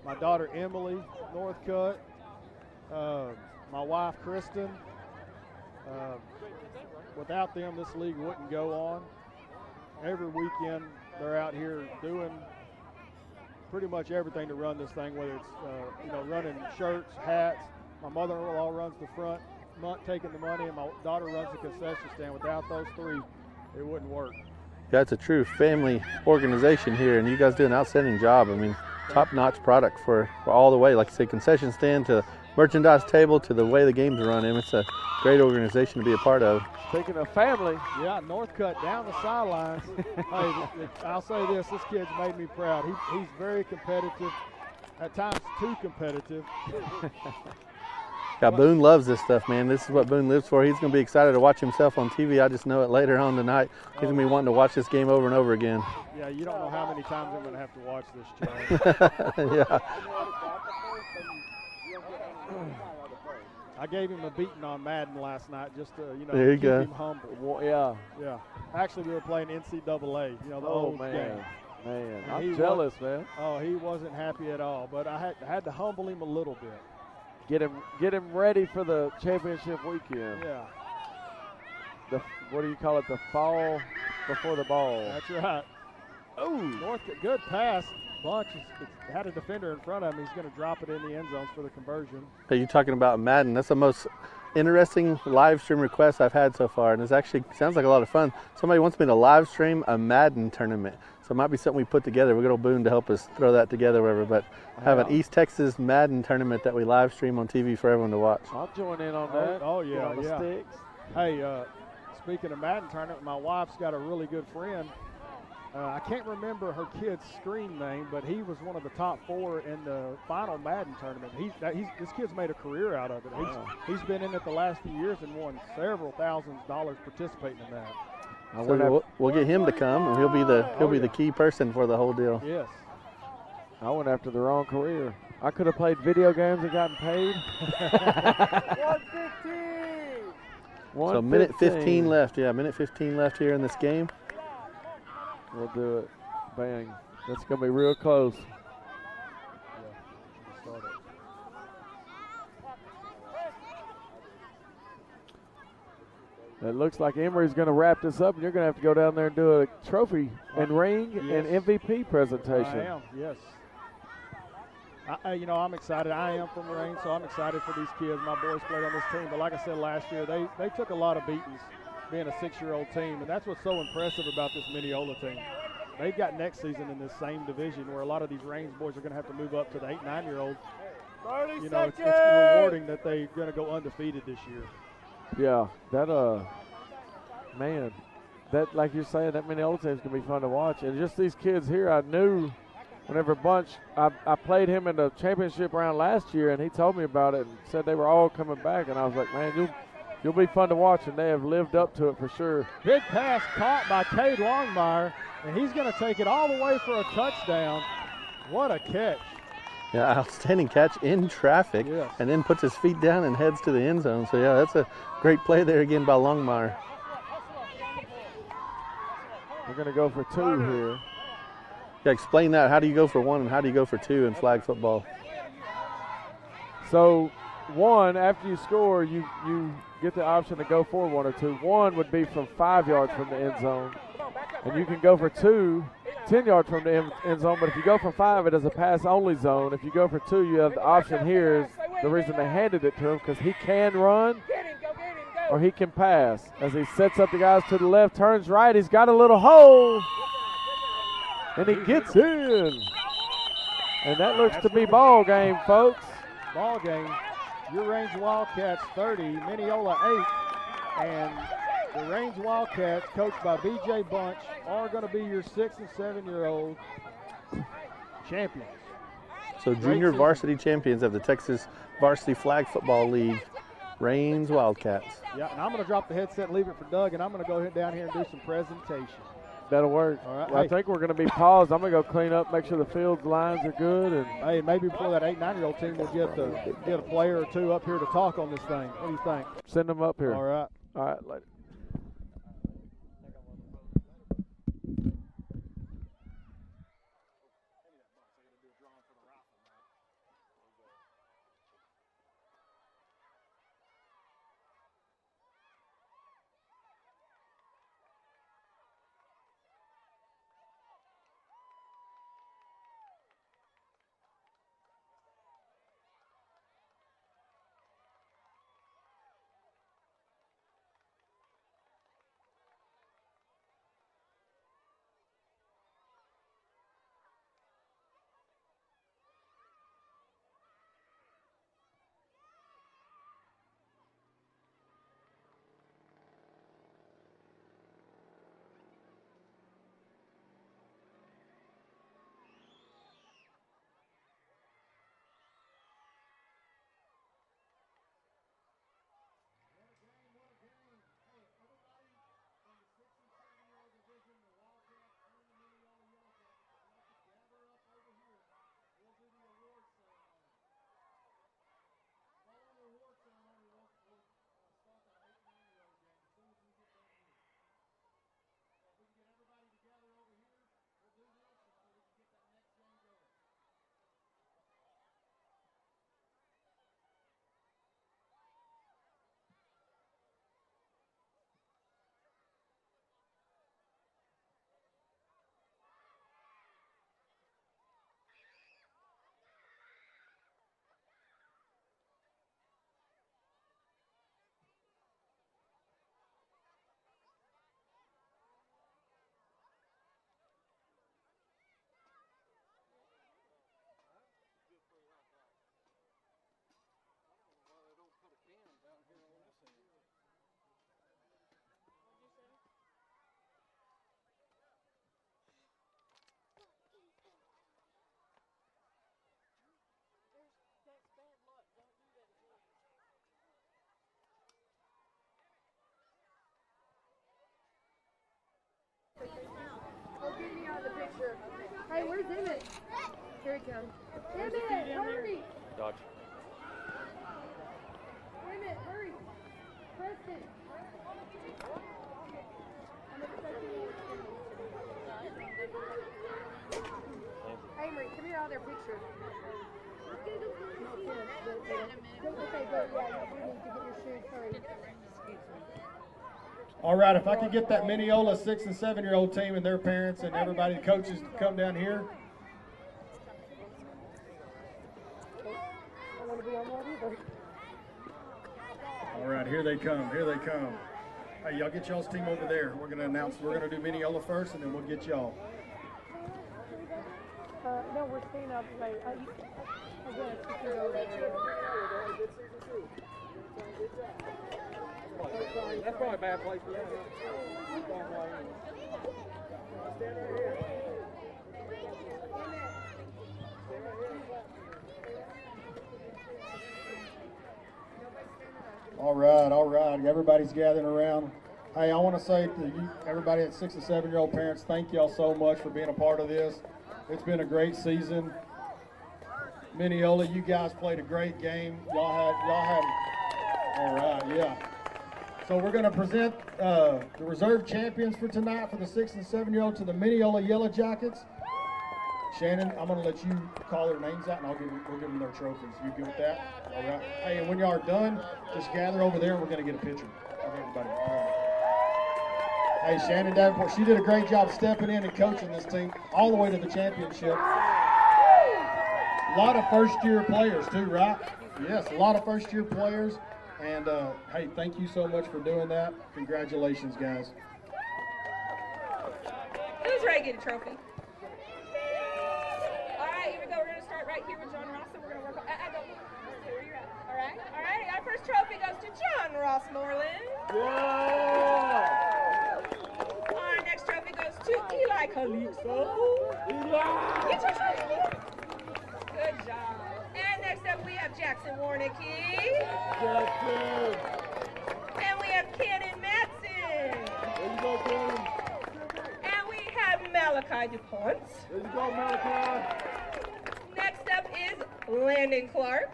my daughter, Emily Northcutt, my wife, Kristen. Without them, this league wouldn't go on. Every weekend, they're out here doing pretty much everything to run this thing, whether it's running shirts, hats. My mother-in-law runs the front, taking the money, and my daughter runs the concession stand. Without those three, it wouldn't work. Yeah, it's a true family organization here, and you guys do an outstanding job. I mean, top-notch product for all the way, like I say, concession stand to merchandise table to the way the games are run. It's a great organization to be a part of. Speaking of family. Yeah, Northcutt down the sidelines. Hey, I'll say this kid's made me proud. He's very competitive, at times too competitive. Yeah, Boone loves this stuff, man. This is what Boone lives for. He's going to be excited to watch himself on TV. I just know it later on tonight. He's going to be wanting to watch this game over and over again. Yeah, you don't know how many times I'm going to have to watch this, Charlie. Yeah. I gave him a beating on Madden last night just to, there you keep go. him humble. Well, yeah. Yeah. Actually, we were playing NCAA, the old game. Man, And I'm jealous, man. Oh, he wasn't happy at all, but I had to humble him a little bit. Get him ready for the championship weekend. Yeah. What do you call it? The fall before the ball. That's right. Oh, Northcutt, good pass. Bunch had a defender in front of him. He's going to drop it in the end zones for the conversion. Hey, you're talking about Madden. That's the most interesting live stream request I've had so far, and it actually sounds like a lot of fun. Somebody wants me to live stream a Madden tournament. So it might be something we put together. We're going to Boone to help us throw that together, whatever. But have an East Texas Madden tournament that we live stream on TV for everyone to watch. I'll join in on that. Oh yeah, Get on the yeah. sticks. Hey, speaking of Madden tournament, my wife's got a really good friend. I can't remember her kid's screen name, but he was one of the top 4 in the final Madden tournament. This kid's made a career out of it. He's been in it the last few years and won several $1,000s participating in that. So we'll get him to come, and he'll be the key person for the whole deal. Yes. I went after the wrong career. I could have played video games and gotten paid. 115. So minute 15 left. Yeah, minute 15 left here in this game. We'll do it. Bang. That's going to be real close. It looks like Emory's going to wrap this up, and you're going to have to go down there and do a trophy and ring and MVP presentation. I am, yes. I'm excited. I am from Rain, so I'm excited for these kids. My boys played on this team, but like I said last year, they took a lot of beatings being a 6-year-old team, and that's what's so impressive about this Mineola team. They've got next season in this same division where a lot of these Rains boys are going to have to move up to the 8, 9-year-olds. It's rewarding that they're going to go undefeated this year. Yeah, man, that like you're saying, that Mineola team's going to be fun to watch. And just these kids here, I knew whenever Bunch, I played him in the championship round last year, and he told me about it and said they were all coming back. And I was like, man, you'll be fun to watch, and they have lived up to it for sure. Big pass caught by Cade Longmire, and he's going to take it all the way for a touchdown. What a catch. Yeah, outstanding catch in traffic, yes. And then puts his feet down and heads to the end zone. So, yeah, that's a great play there again by Longmire. We're going to go for 2 here. Yeah, explain that. How do you go for 1 and how do you go for 2 in flag football? So, 1, after you score, you get the option to go for 1 or 2. 1 would be from 5 yards from the end zone. And you can go for 2, 10 yards from the end zone. But if you go for 5, it is a pass-only zone. If you go for 2, you have the option here. Is the reason they handed it to him, because he can run or he can pass. As he sets up the guys to the left, turns right. He's got a little hole. And he gets in. And that looks to be ball game, folks. Ball game. Your Range Wildcats 30, Mineola 8. And the Range Wildcats, coached by B.J. Bunch, are going to be your 6 and 7-year-old champions. So junior varsity champions of the Texas Varsity Flag Football League, Rains Wildcats. Yeah, and I'm going to drop the headset and leave it for Doug, and I'm going to go down here and do some presentation. That'll work. All right. Well, I think we're going to be paused. I'm going to go clean up, make sure the field lines are good. And Hey, maybe before that 8, 9-year-old team, we'll get a player or two up here to talk on this thing. What do you think? send them up here. All right. All right, later. Hey, where's Emmett? Here he comes. Emmett, hurry! Dodge. Emmett, hurry! Preston! Amory, come here, all their pictures. Okay, good. Yeah, you need to get your shoes. Hurry. All right, if I could get that Mineola 6 and 7-year-old team and their parents and everybody, the coaches, to come down here. I want to be on that either. All right, here they come. Here they come. Hey, y'all get y'all's team over there. We're going to announce. We're going to do Mineola first, and then we'll get y'all. No, we're staying up late. I guess we can go there. That's probably a bad place for that. All right, all right. Everybody's gathering around. Hey, I want to say to you, everybody at 6 and 7-year-old parents, thank y'all so much for being a part of this. It's been a great season. Mineola, you guys played a great game. Y'all had. All right, yeah. So we're going to present the reserve champions for tonight for the 6 and 7-year-old to the Mineola Yellow Jackets. Shannon, I'm going to let you call their names out, and we'll give them their trophies. You good with that? All right. Hey, and when y'all are done, just gather over there, and we're going to get a picture of everybody. All right. Hey, Shannon Davenport, she did a great job stepping in and coaching this team all the way to the championship. A lot of first-year players, too, right? Yes, a lot of first-year players. And, hey, thank you so much for doing that. Congratulations, guys. Who's ready to get a trophy? All right, here we go. We're going to start right here with John Ross, and we're going to work on. Don't stay where you're at. All right. Our first trophy goes to John Ross Moreland. Yeah! Our next trophy goes to Eli Calixto. Eli! Get your trophy. Good job. And next up, we have Jackson Warnicki. Jackson! And we have Cannon Matson. There you go, Cannon. And we Malachi DuPont. There you go, Malachi. Next up is Landon Clark.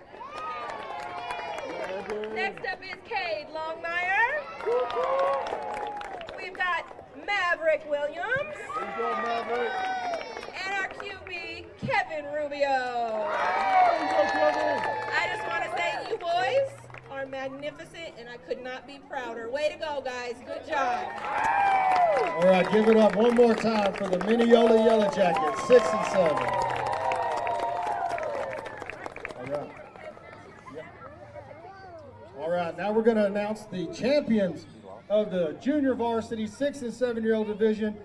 Next up is Cade Longmire. We've got Maverick Williams. There you go, Maverick. And our QB, Kevin Rubio. There you go, Kevin. I just want to say you boys are magnificent, and I could not be prouder. Way to go, guys. Good job. All right, give it up one more time for the Mineola Yellow Jackets, 6 and 7. All right. Yep. All right, now we're going to announce the champions of the junior varsity 6 and 7-year-old division,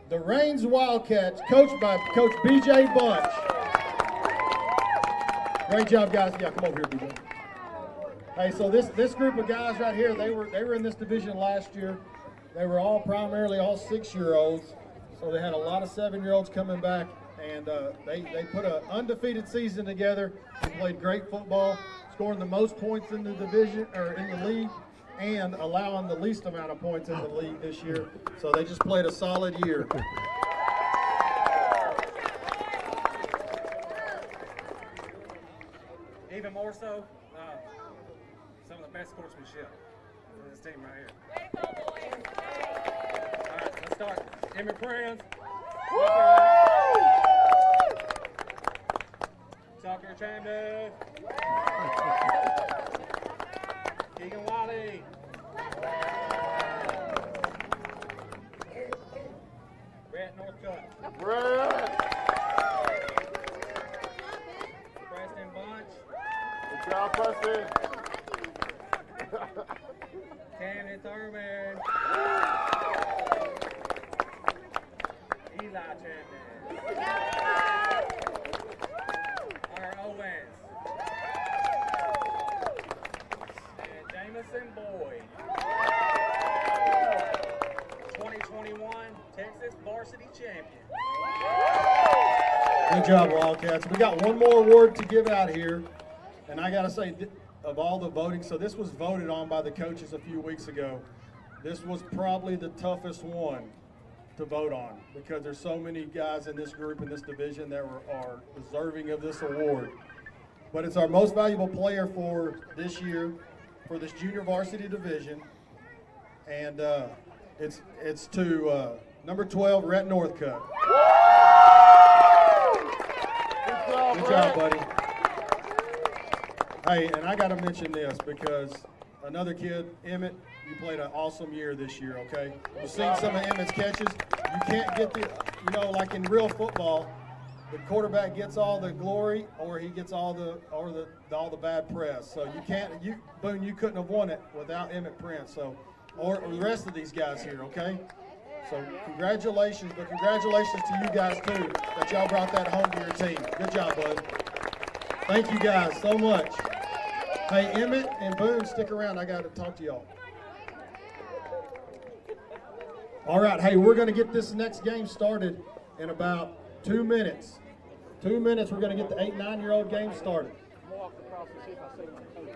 the Rains Wildcats, coached by Coach BJ Bunch. Great job, guys. Yeah, come over here, BJ. Hey, so this group of guys right here, they were in this division last year. They were primarily all 6-year-olds, so they had a lot of 7-year-olds coming back, and they put an undefeated season together. They played great football, scoring the most points in the division or in the league, and allowing the least amount of points in the league this year. So they just played a solid year. Even more so, some of the best sportsmanship for this team right here. All right, let's start. Emmett Prince. Tucker Chambliss. Keegan Wiley. Brett Northcutt. Brett. Preston Bunch. Good job, Preston. Camden Thurman. Eli Chambliss. Hunter Owens. And Jamison Boyd. 2021 Texas Varsity Champion. Good job, Wildcats. We got one more award to give out here, and I got to say, of all the voting, so this was voted on by the coaches a few weeks ago. This was probably the toughest one to vote on because there's so many guys in this group, in this division, that are deserving of this award. But it's our most valuable player for this year, for this junior varsity division, and it's to number 12, Rhett Northcutt. Good job, buddy. Hey, and I got to mention this because another kid, Emmett, you played an awesome year this year, okay? We've seen some of Emmett's catches. You can't get like in real football, the quarterback gets all the glory or he gets all the bad press. So Boone, you couldn't have won it without Emmett Prince. So, or the rest of these guys here, okay? So congratulations, but congratulations to you guys too, that y'all brought that home to your team. Good job, bud. Thank you guys so much. Hey, Emmett and Boone, stick around. I got to talk to y'all. All right, hey, we're going to get this next game started in about 2 minutes. 2 minutes, we're going to get the 8 and 9-year-old game started. Walk across and see if I see my coach.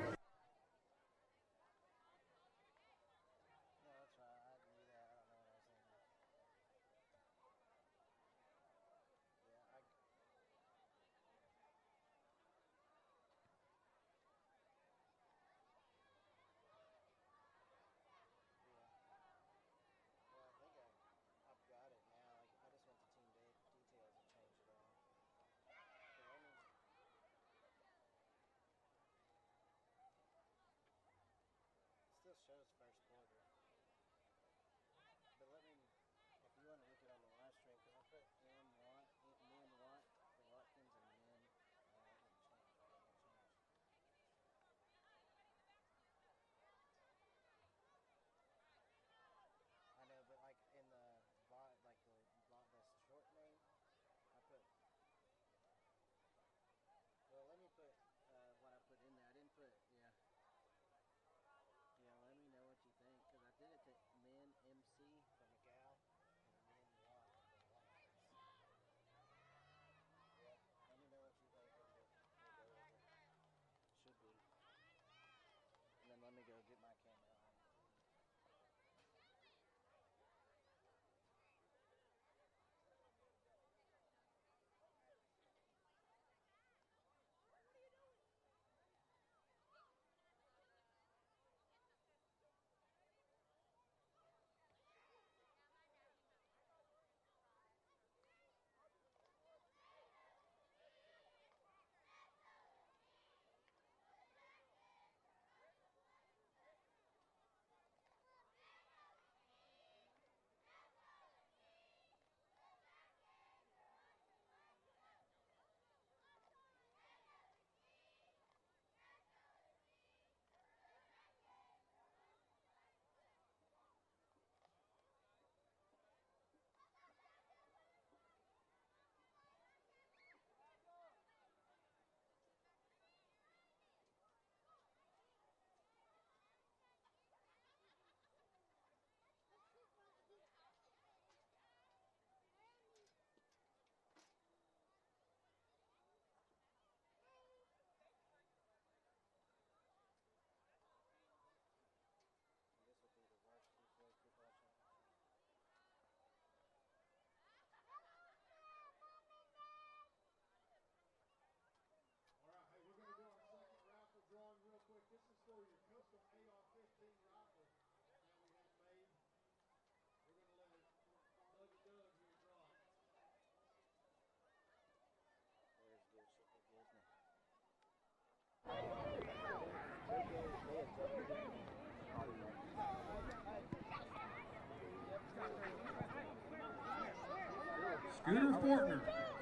Scooter Fortner.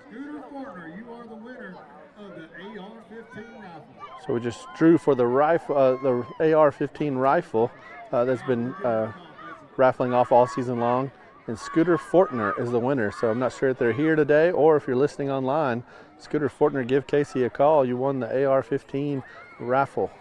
Scooter Fortner, you are the winner of the AR-15 rifle. So we just drew for the rifle, the AR-15 rifle that's been raffling off all season long. And Scooter Fortner is the winner. So I'm not sure if they're here today or if you're listening online. Scooter Fortner, give Casey a call. You won the AR-15 raffle.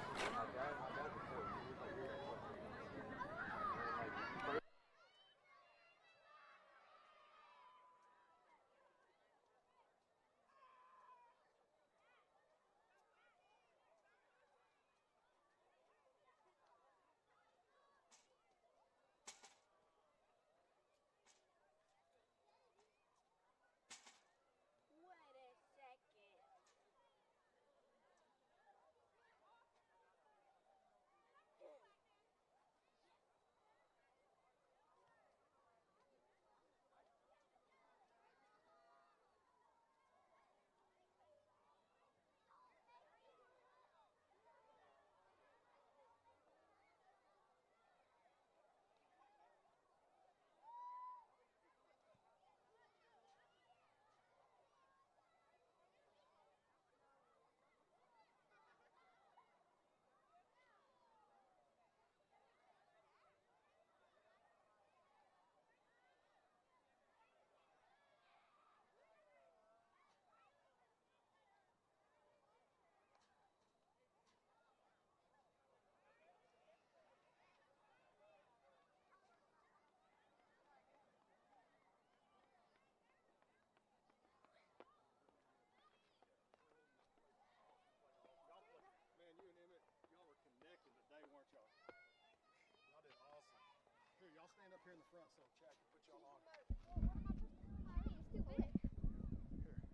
Here in the front so Chad can put y'all on.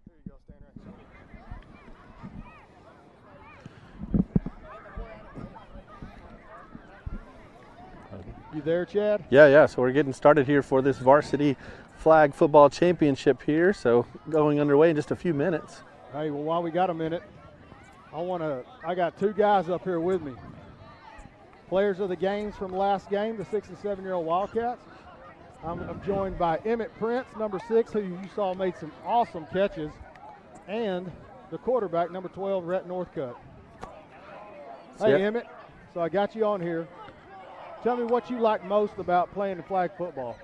Here you go, stand right. You there, Chad? Yeah. So we're getting started here for this varsity flag football championship here. So going underway in just a few minutes. Hey, well, while we got a minute, I got two guys up here with me. Players of the games from last game, the 6 and 7-year-old Wildcats. I'm joined by Emmett Prince, number 6, who you saw made some awesome catches, and the quarterback, number 12, Rhett Northcutt. Hey, Emmett, so I got you on here. Tell me what you like most about playing the flag football.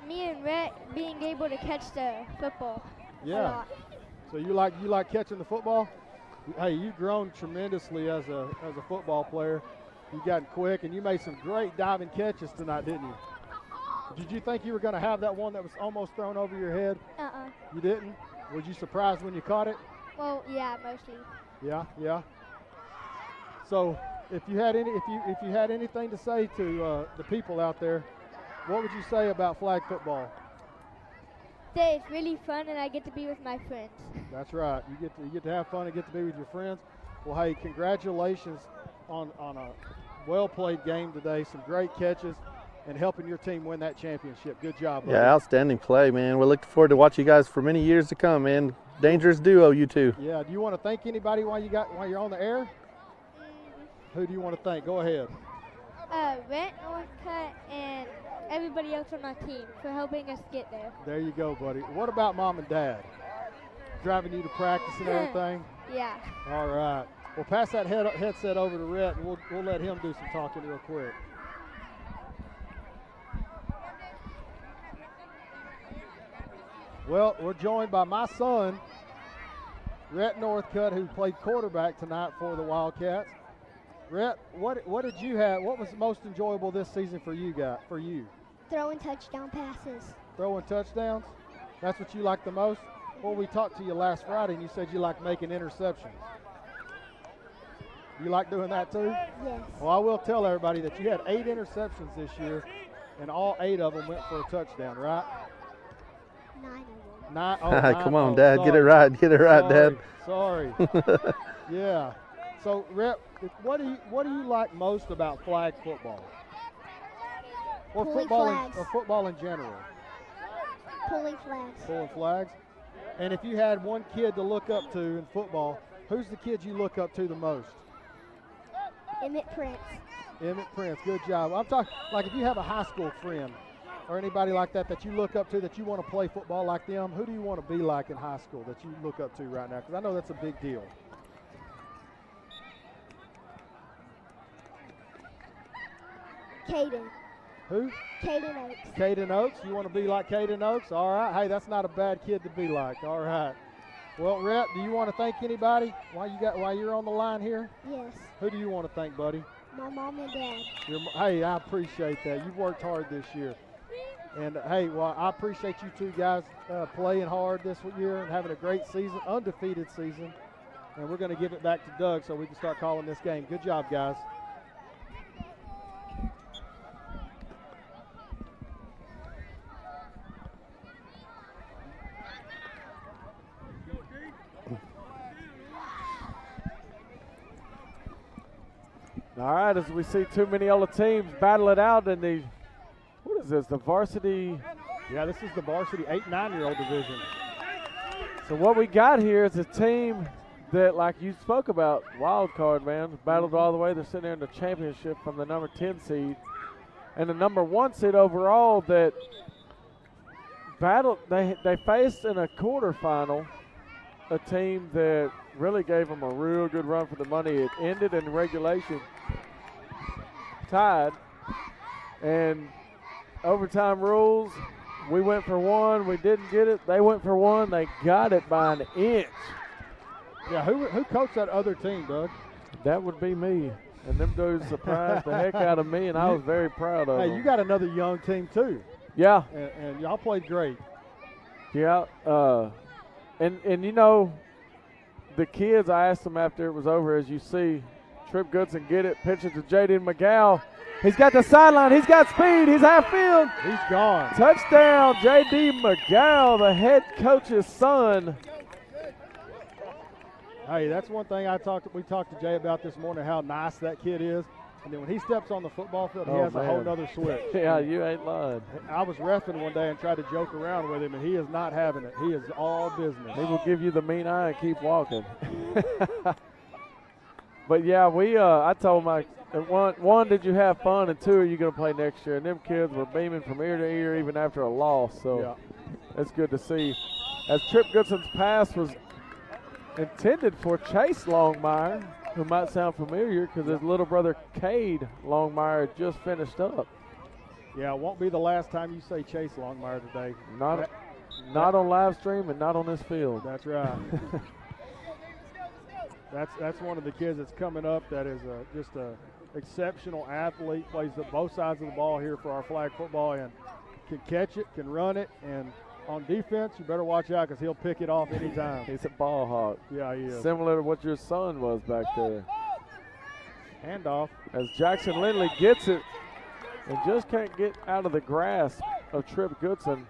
Me and Rhett being able to catch the football. Yeah. A lot. So you like catching the football? Hey, you've grown tremendously as a football player. You've gotten quick, and you made some great diving catches tonight, didn't you? Did you think you were going to have that one that was almost thrown over your head? You didn't? Was you surprised when you caught it? Well, yeah, mostly. Yeah. So, if you had anything to say to the people out there, what would you say about flag football? That it's really fun, and I get to be with my friends. That's right. You get to have fun and get to be with your friends. Well, hey, congratulations on a well-played game today. Some great catches and helping your team win that championship. Good job, buddy. Yeah, outstanding play, man. We're looking forward to watch you guys for many years to come, man. Dangerous duo, you two. Yeah. Do you want to thank anybody while you're on the air? Who do you want to thank? Go ahead. Rhett Northcutt and everybody else on my team for helping us get there. There you go, buddy. What about Mom and Dad? Driving you to practice and everything? Yeah. All right. Well, pass that headset over to Rhett, and we'll let him do some talking real quick. Well, we're joined by my son, Rhett Northcutt, who played quarterback tonight for the Wildcats. Rhett, what did you have? What was most enjoyable this season for you? Throwing touchdown passes. Throwing touchdowns? That's what you like the most? Well, we talked to you last Friday, and you said you like making interceptions. You like doing that too? Yes. Well, I will tell everybody that you had 8 interceptions this year, and all 8 of them went for a touchdown, right? 9 of them. 9. Oh, 9. Come on, Oh, Dad. sorry. Get it right. Get it right, Dad. Sorry. Yeah. So, Rhett, what do you like most about flag football? Or Pulling football flags. or football in general? Pulling flags. Pulling flags. And if you had one kid to look up to in football, who's the kid you look up to the most? Emmett Prince. Emmett Prince. Good job. I'm talking like if you have a high school friend or anybody like that you look up to, that you want to play football like them? Who do you want to be like in high school that you look up to right now? Because I know that's a big deal. Caden. Who? Caden Oaks. Caden Oaks. You want to be like Caden Oaks? All right. Hey, that's not a bad kid to be like. All right. Well, Rhett, do you want to thank anybody while you're on the line here? Yes. Who do you want to thank, buddy? My mom and dad. Hey, I appreciate that. You've worked hard this year. And, hey, well, I appreciate you two guys playing hard this year and having a great season, undefeated season. And we're going to give it back to Doug so we can start calling this game. Good job, guys. All right, as we see two Mineola teams battle it out in the, what is this, the varsity? Yeah, this is the varsity 8-9-year-old division. So what we got here is a team that, like you spoke about, wild card, man, battled all the way. They're sitting there in the championship from the number 10 seed. And the number 1 seed overall that battled, they faced in a quarterfinal a team that really gave them a real good run for the money. It ended in regulation, tied, and overtime rules. We went for one, we didn't get it. They went for one, they got it by an inch. Yeah, who coached that other team, Doug? That would be me. And them dudes surprised the heck out of me, and I was very proud of them. Hey, you got another young team too. Yeah. And y'all played great. Yeah. And you know, the kids, I asked them after it was over, as you see, Trip Goodson get it, pitch it to Jaden McGow. He's got the sideline. He's got speed. He's half field. He's gone. Touchdown, J.D. McGow, the head coach's son. Hey, that's one thing we talked to Jay about this morning, how nice that kid is. And then when he steps on the football field, he has a whole nother switch. Yeah, you ain't lying. I was reffing one day and tried to joke around with him, and he is not having it. He is all business. He will give you the mean eye and keep walking. But, yeah, I told my one, did you have fun, and two, are you going to play next year? And them kids were beaming from ear to ear even after a loss. So yeah, it's good to see. As Trip Goodson's pass was intended for Chase Longmire, who might sound familiar because his little brother Cade Longmire just finished up. Yeah, it won't be the last time you say Chase Longmire today. Not on live stream and not on this field. That's right. That's one of the kids that's coming up that is just a exceptional athlete, plays both sides of the ball here for our flag football, and can catch it, can run it, and on defense, you better watch out because he'll pick it off anytime. He's a ball hawk. Yeah, he is. Similar to what your son was back there. Handoff. As Jackson Lindley gets it and just can't get out of the grasp of Trip Goodson,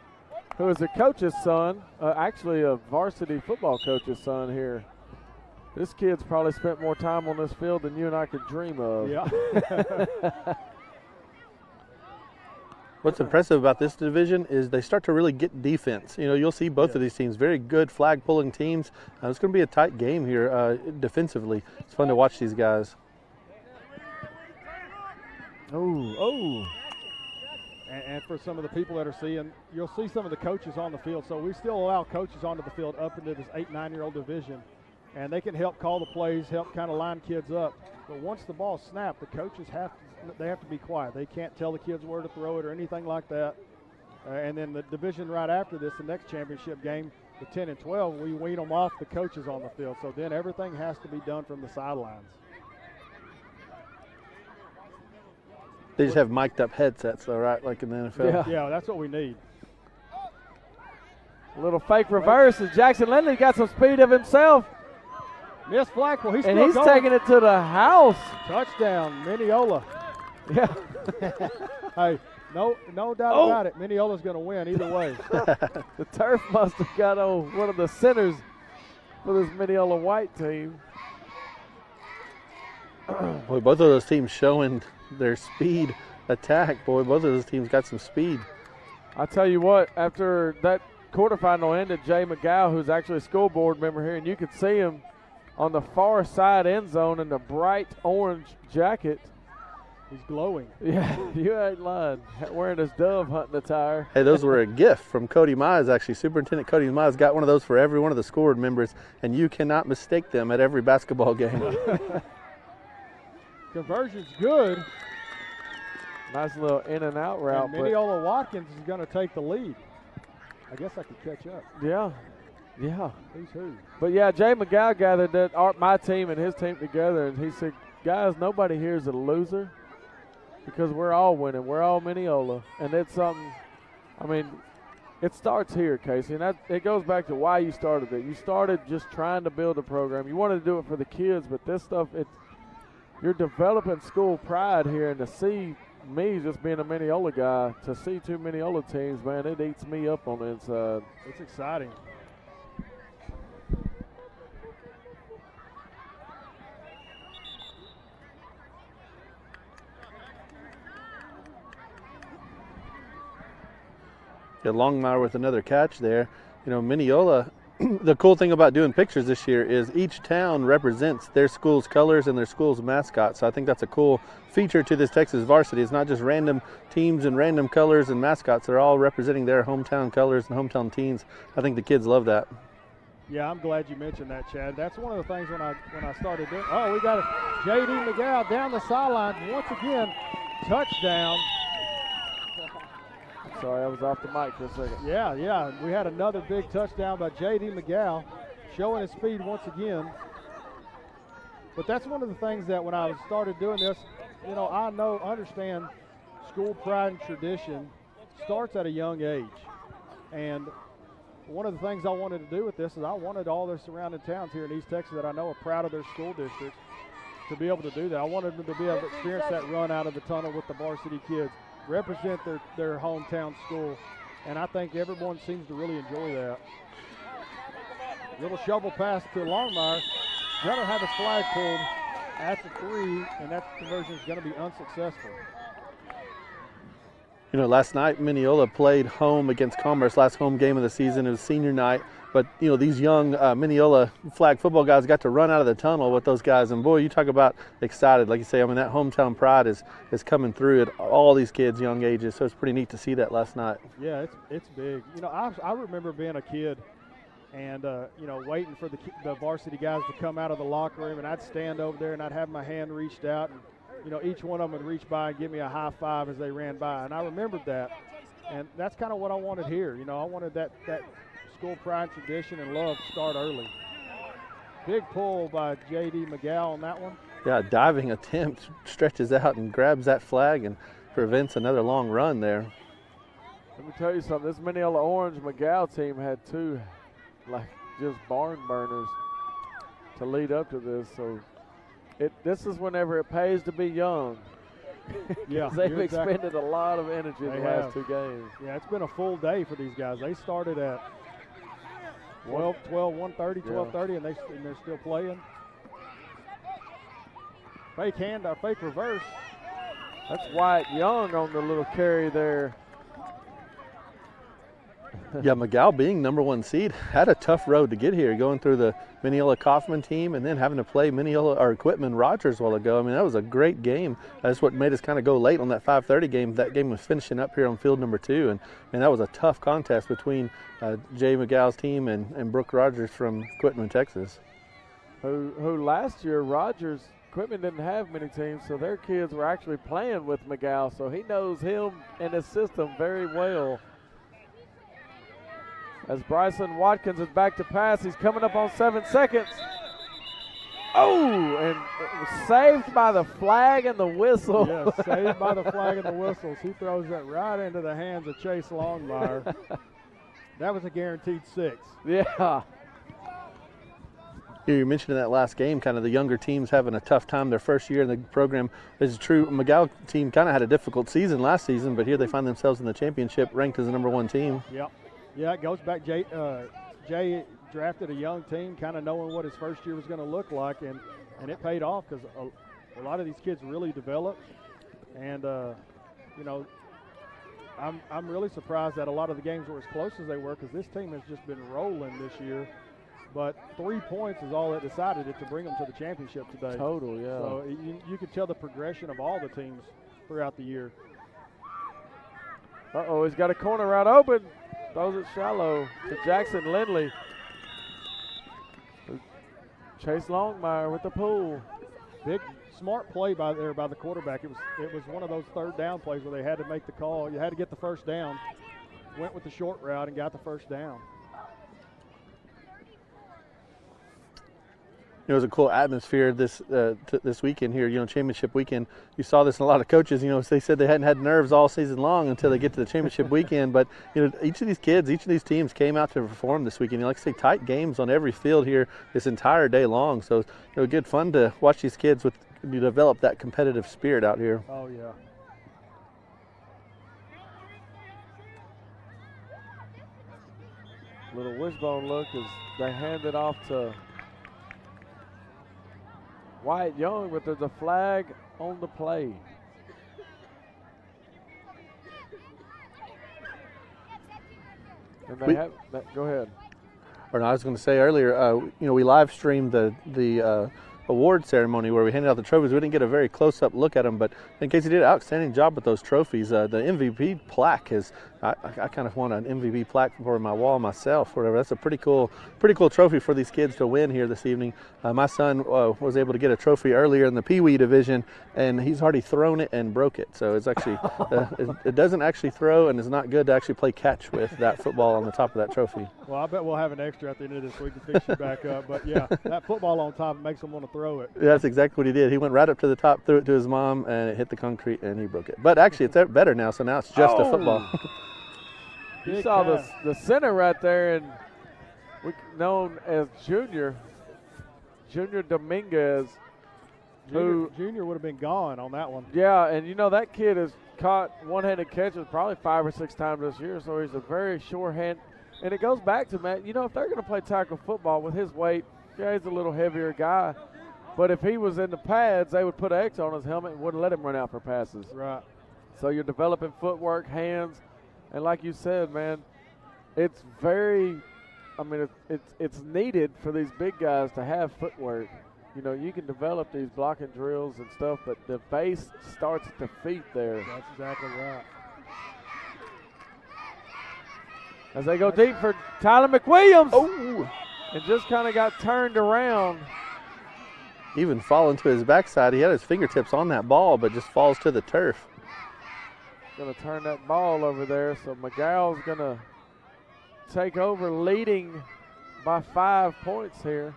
who is a coach's son, actually a varsity football coach's son here. This kid's probably spent more time on this field than you and I could dream of. Yeah. What's impressive about this division is they start to really get defense. You know, you'll see both of these teams, very good flag-pulling teams. It's going to be a tight game here defensively. It's fun to watch these guys. Oh. And for some of the people that are seeing, you'll see some of the coaches on the field. So we still allow coaches onto the field up into this 8-9-year-old division. And they can help call the plays, help kind of line kids up. But once the ball's snapped, the coaches have to be quiet. They can't tell the kids where to throw it or anything like that. And then the division right after this, the next championship game, the 10 and 12, we wean them off the coaches on the field. So then everything has to be done from the sidelines. They just have mic'd up headsets though, right? Like in the NFL. Yeah, that's what we need. A little fake reverse as Jackson Lindley got some speed of himself. Miss Flagpole, he's taking it to the house. Touchdown, Mineola. Yeah. Hey, no doubt about it. Mineola's going to win either way. The turf must have got on one of the centers for this Mineola white team. Boy, both of those teams showing their speed attack. Boy, both of those teams got some speed. I tell you what, after that quarterfinal ended, Jay McGow, who's actually a school board member here, and you could see him on the far side end zone in the bright orange jacket. He's glowing. Yeah, you ain't lying. Wearing his dove hunting attire. Hey, those were a gift from Cody Mize, actually. Superintendent Cody Mize got one of those for every one of the squad members, and you cannot mistake them at every basketball game. Conversion's good. Nice little in and out route. And Mineola Watkins is going to take the lead. I guess I could catch up. Yeah. Who's who? But yeah, Jay McGow gathered my team and his team together, and he said, guys, nobody here is a loser because we're all winning. We're all Mineola. And it's something, I mean, it starts here, Casey, and it goes back to why you started it. You started just trying to build a program. You wanted to do it for the kids, but this stuff, you're developing school pride here, and to see me just being a Mineola guy, to see two Mineola teams, man, it eats me up on the inside. It's exciting. Longmire with another catch there. You know, Mineola, the cool thing about doing pictures this year is each town represents their school's colors and their school's mascot. So I think that's a cool feature to this Texas varsity. It's not just random teams and random colors and mascots. They're all representing their hometown colors and hometown teams. I think the kids love that. Yeah, I'm glad you mentioned that, Chad. That's one of the things when I started doing. Oh, we got J.D. McGow down the sidelines once again. Touchdown. Sorry, I was off the mic for a second. Yeah. We had another big touchdown by J.D. McGow, showing his speed once again. But that's one of the things that when I started doing this, you know, understand school pride and tradition starts at a young age. And one of the things I wanted to do with this is I wanted all the surrounding towns here in East Texas that I know are proud of their school districts to be able to do that. I wanted them to be able to experience that run out of the tunnel with the varsity kids, represent their hometown school, and I think everyone seems to really enjoy that. Little shovel pass to Longmire. Going to have his flag pulled at the 3, and that conversion is going to be unsuccessful. You know, last night Mineola played home against Commerce, last home game of the season. It was senior night. But, you know, these young Mineola flag football guys got to run out of the tunnel with those guys. And, boy, you talk about excited. Like you say, I mean, that hometown pride is coming through at all these kids' young ages. So it's pretty neat to see that last night. Yeah, it's big. You know, I remember being a kid and, you know, waiting for the varsity guys to come out of the locker room. And I'd stand over there and I'd have my hand reached out. And, you know, each one of them would reach by and give me a high five as they ran by. And I remembered that. And that's kind of what I wanted here. You know, I wanted that school pride, tradition, and love to start early. Big pull by J.D. McGow on that one. Yeah, diving attempt, stretches out and grabs that flag and prevents another long run there. Let me tell you something. This Mineola Orange McGow team had two, like, just barn burners to lead up to this. So this is whenever it pays to be young. Yeah, they've expended a lot of energy in the last 2 games. Yeah, it's been a full day for these guys. They started at 1:30, 12:30, and they're still playing. Fake handoff, fake reverse. That's Wyatt Young on the little carry there. Yeah, McGow being #1 seed had a tough road to get here, going through the Mineola Kaufman team and then having to play Mineola or Quitman Rogers a while ago. I mean, that was a great game. That's what made us kind of go late on that 5:30 game. That game was finishing up here on field number 2, and that was a tough contest between Jay McGow's team and Brooke Rogers from Quitman, Texas. Who last year, Rogers, Quitman didn't have many teams, so their kids were actually playing with McGow, so he knows him and his system very well. As Bryson Watkins is back to pass, he's coming up on 7 seconds. Oh, and it was saved by the flag and the whistle. Yes, saved by the flag and the whistles. He throws that right into the hands of Chase Longmire. That was a guaranteed 6. Yeah. You mentioned in that last game kind of the younger teams having a tough time their first year in the program. Is true. McGow team kind of had a difficult season last season, but here they find themselves in the championship ranked as the #1 team. Yep. Yeah, it goes back. Jay drafted a young team, kind of knowing what his first year was going to look like, and it paid off because a lot of these kids really developed. And you know, I'm really surprised that a lot of the games were as close as they were because this team has just been rolling this year. but 3 points is all that decided it to bring them to the championship today. Total, yeah. So you can tell the progression of all the teams throughout the year. Uh-oh, he's got a corner route open. Throws it shallow to Jackson Lindley. Chase Longmire with the pull. Big, smart play by the quarterback. It was one of those third down plays where they had to make the call. You had to get the first down. Went with the short route and got the first down. It was a cool atmosphere this weekend here, championship weekend. You saw this in a lot of coaches, they said they hadn't had nerves all season long until they get to the championship weekend. But, each of these kids, each of these teams came out to perform this weekend. Like I say, tight games on every field here this entire day long. So, good fun to watch these kids develop that competitive spirit out here. Oh, yeah. Little wishbone look as they hand it off to Wyatt Young, but there's a flag on the play. And go ahead. Or no, I was going to say earlier, we live streamed the award ceremony where we handed out the trophies. We didn't get a very close-up look at them, but in case you did an outstanding job with those trophies, the MVP plaque is. I kind of want an MVP plaque for my wall myself, or whatever. That's a pretty cool trophy for these kids to win here this evening. My son was able to get a trophy earlier in the Pee Wee division, and he's already thrown it and broke it. So it's actually it doesn't actually throw, and it's not good to actually play catch with that football on the top of that trophy. Well, I bet we'll have an extra at the end of this week to fix you back up. But yeah, that football on top makes him want to throw it. Yeah, that's exactly what he did. He went right up to the top, threw it to his mom, and it hit the concrete, and he broke it. But actually, it's better now, so now it's just a football. You saw the center right there, and known as Junior Dominguez. Junior would have been gone on that one. Yeah, and that kid has caught one-handed catches probably 5 or 6 times this year, so he's a very sure hand. And it goes back to, Matt, if they're going to play tackle football with his weight, yeah, he's a little heavier guy. But if he was in the pads, they would put an X on his helmet and wouldn't let him run out for passes. Right. So you're developing footwork, hands, and like you said, man, it's very it's needed for these big guys to have footwork. You can develop these blocking drills and stuff, but the base starts at the feet there. That's exactly right. As they go deep for Tyler McWilliams. Oh! And just kind of got turned around. Even falling to his backside. He had his fingertips on that ball, but just falls to the turf. Going to turn that ball over there, so McGow's going to take over, leading by 5 points here.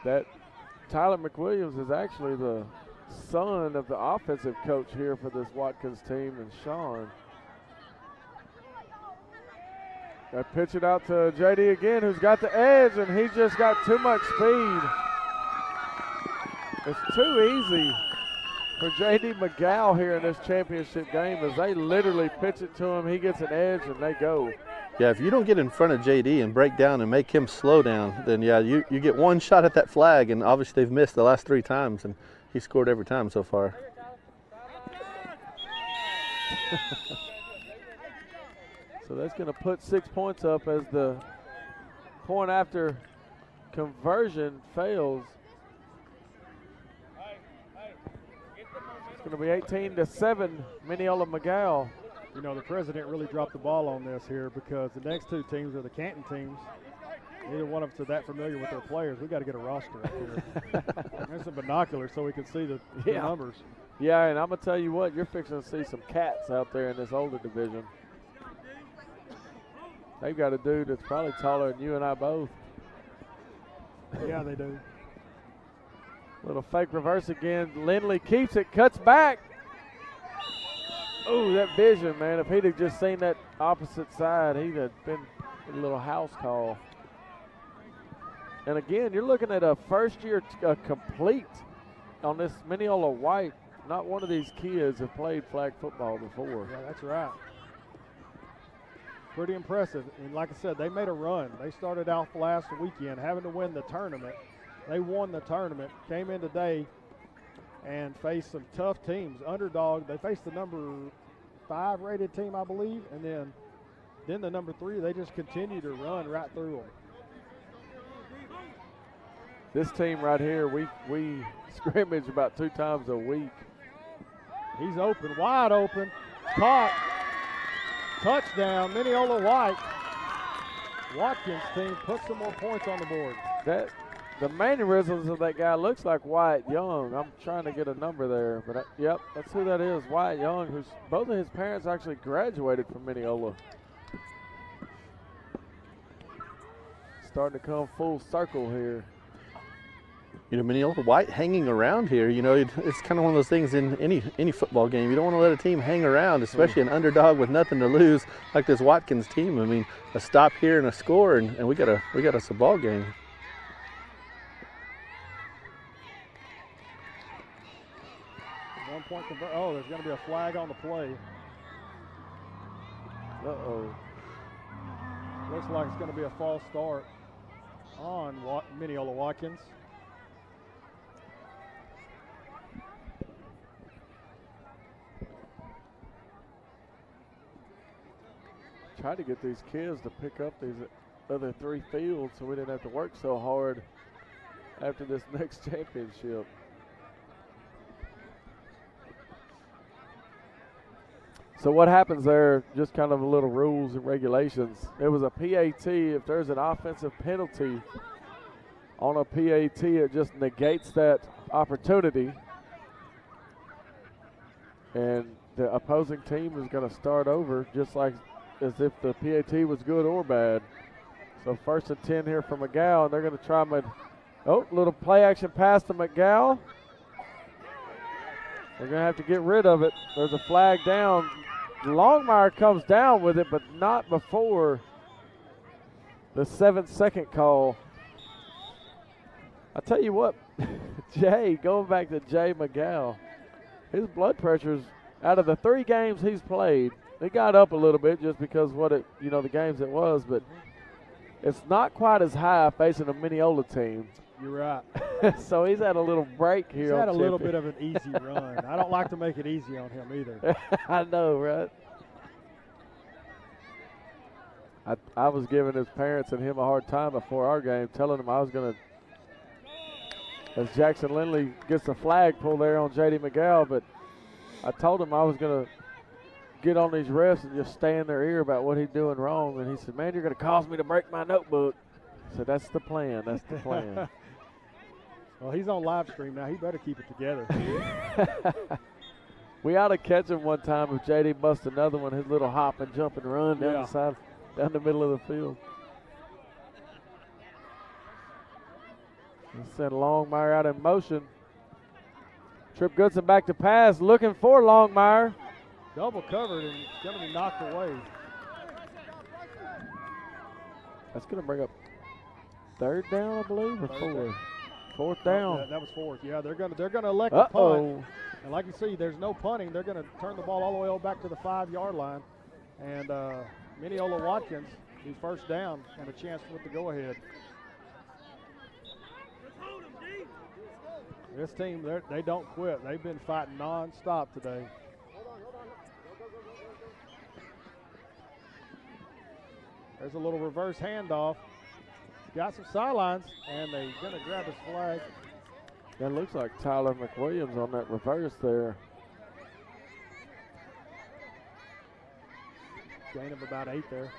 That Tyler McWilliams is actually the son of the offensive coach here for this Watkins team, and Sean. Got to pitch it out to JD again, who's got the edge, and he just got too much speed. It's too easy for J.D. McGow here in this championship game as they literally pitch it to him. He gets an edge, and they go. Yeah, if you don't get in front of J.D. and break down and make him slow down, then, yeah, you get one shot at that flag, and obviously they've missed the last 3 times, and he scored every time so far. So that's going to put 6 points up as the point after conversion fails. It's going to be 18-7, Mineola McGow. The president really dropped the ball on this here because the next 2 teams are the Canton teams. Neither one of us are that familiar with their players. We got to get a roster up here. There's some binoculars so we can see the numbers. Yeah, and I'm going to tell you what, you're fixing to see some cats out there in this older division. They've got a dude that's probably taller than you and I both. Yeah, they do. Little fake reverse again. Lindley keeps it, cuts back. Oh, that vision, man. If he'd have just seen that opposite side, he'd have been a little house call. And again, you're looking at a first-year complete on this Mineola White. Not one of these kids have played flag football before. Yeah, that's right. Pretty impressive. And like I said, they made a run. They started out last weekend having to win the tournament. They won the tournament, came in today and faced some tough teams. Underdog, they faced the number 5 rated team, I believe, and then then the number 3, they just continue to run right through them. This team right here, we scrimmage about 2 times a week. He's open, wide open, caught, touchdown, Mineola White. Watkins team puts some more points on the board. The mannerisms of that guy looks like Wyatt Young. I'm trying to get a number there, but yep, that's who that is, Wyatt Young, who's both of his parents actually graduated from Mineola. Starting to come full circle here. You know, Mineola White hanging around here, you know, it's kind of one of those things in any football game. You don't want to let a team hang around, especially an underdog with nothing to lose like this Watkins team. I mean, a stop here and a score, and we got us a ball game. One-point convert. Oh, there's going to be a flag on the play. Uh-oh. Looks like it's going to be a false start on Mineola Watkins. Try to get these kids to pick up these other 3 fields so we didn't have to work so hard after this next championship. So what happens there, just kind of a little rules and regulations. It was a PAT. If there's an offensive penalty on a PAT, it just negates that opportunity. And the opposing team is going to start over just like as if the PAT was good or bad. So 1st and 10 here for McGow, and they're going to try little play action pass to McGow. They're going to have to get rid of it. There's a flag down. Longmire comes down with it, but not before the 7-second call. I tell you what, Jay, going back to Jay McGow, his blood pressure's out of the 3 games he's played. It got up a little bit just because the games it was, but it's not quite as high facing a Mineola team. You're right. So he's had a little break here. He's had a little bit of an easy run. I don't like to make it easy on him either. I know, right? I was giving his parents and him a hard time before our game, telling him I was going to, as Jackson Lindley gets a flag pull there on J.D. McGow, but I told him I was going to get on these refs and just stay in their ear about what he's doing wrong. And he said, man, you're going to cause me to break my notebook. I said, that's the plan. That's the plan. Well, he's on live stream now. He better keep it together. We ought to catch him one time if J.D. busts another one, his little hop and jump and run down the side, down the middle of the field. He sent Longmire out in motion. Trip Goodson back to pass, looking for Longmire. Double covered, and it's going to be knocked away. That's going to bring up 3rd down, I believe, or 4th. 4th down. That was 4th. Yeah, they're gonna elect a punt. And like you see, there's no punting. They're going to turn the ball all the way back to the 5-yard line. And Mineola Watkins, the 1st down, and a chance with the go-ahead. This team, they don't quit. They've been fighting nonstop today. There's a little reverse handoff. Got some sidelines, and they're going to grab his flag. That looks like Tyler McWilliams on that reverse there. Gain of about 8 there.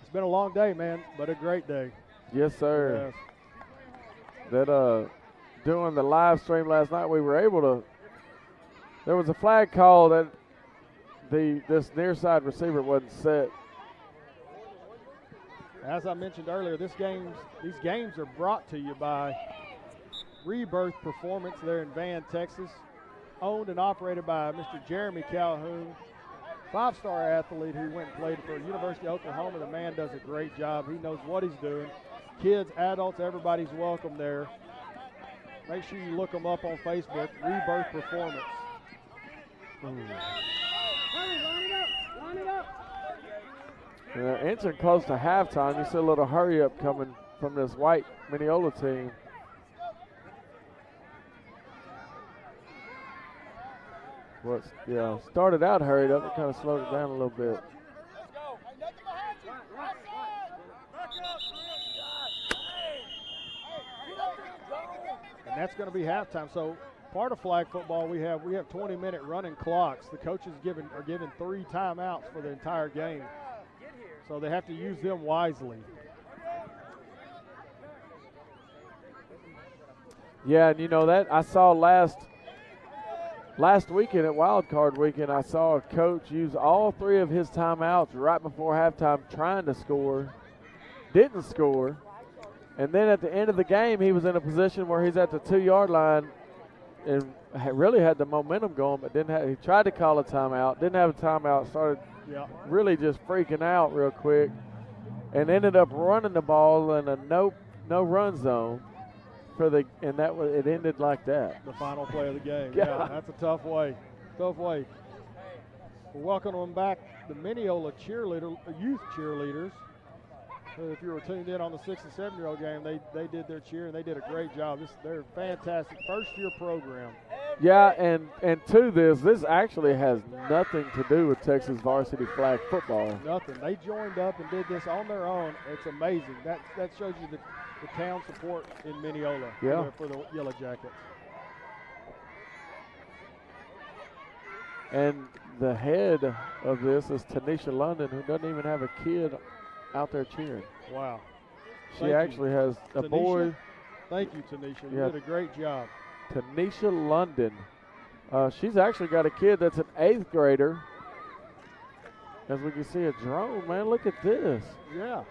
It's been a long day, man, but a great day. Yes, sir. Yes. That doing the live stream last night, we were able to. There was a flag call that this near side receiver wasn't set. As I mentioned earlier, these games are brought to you by Rebirth Performance there in Van, Texas. Owned and operated by Mr. Jeremy Calhoun, 5-star athlete who went and played for University of Oklahoma. The man does a great job. He knows what he's doing. Kids, adults, everybody's welcome there. Make sure you look them up on Facebook, Rebirth Performance. Entering close to halftime, you see a little hurry up coming from this white Mineola team. Started out hurried up, it kind of slowed it down a little bit. And that's going to be halftime. So part of flag football, we have 20-minute running clocks. The coaches are given 3 timeouts for the entire game, so they have to use them wisely. Yeah, and you know that I saw last weekend at Wild Card Weekend, I saw a coach use all 3 of his timeouts right before halftime trying to score, didn't score, and then at the end of the game he was in a position where he's at the 2-yard line and really had the momentum going, but he tried to call a timeout, didn't have a timeout, started really just freaking out real quick, and ended up running the ball in a no run zone. It ended like that. The final play of the game. Yeah, that's a tough way. We're welcoming them back, the Mineola youth cheerleaders. If you were tuned in on the 6 and 7-year-old game, they did their cheer and they did a great job. They're a fantastic first-year program. Yeah, and to this actually has nothing to do with Texas varsity flag football. Nothing. They joined up and did this on their own. It's amazing. That shows you the town support in Mineola for the Yellow Jackets. And the head of this is Tanisha London, who doesn't even have a kid out there cheering. Wow. She actually has a Tanisha? boy. Thank you, Tanisha. You did a great job. Tanisha London. She's actually got a kid that's an 8th grader. As we can see a drone, man, look at this. Yeah.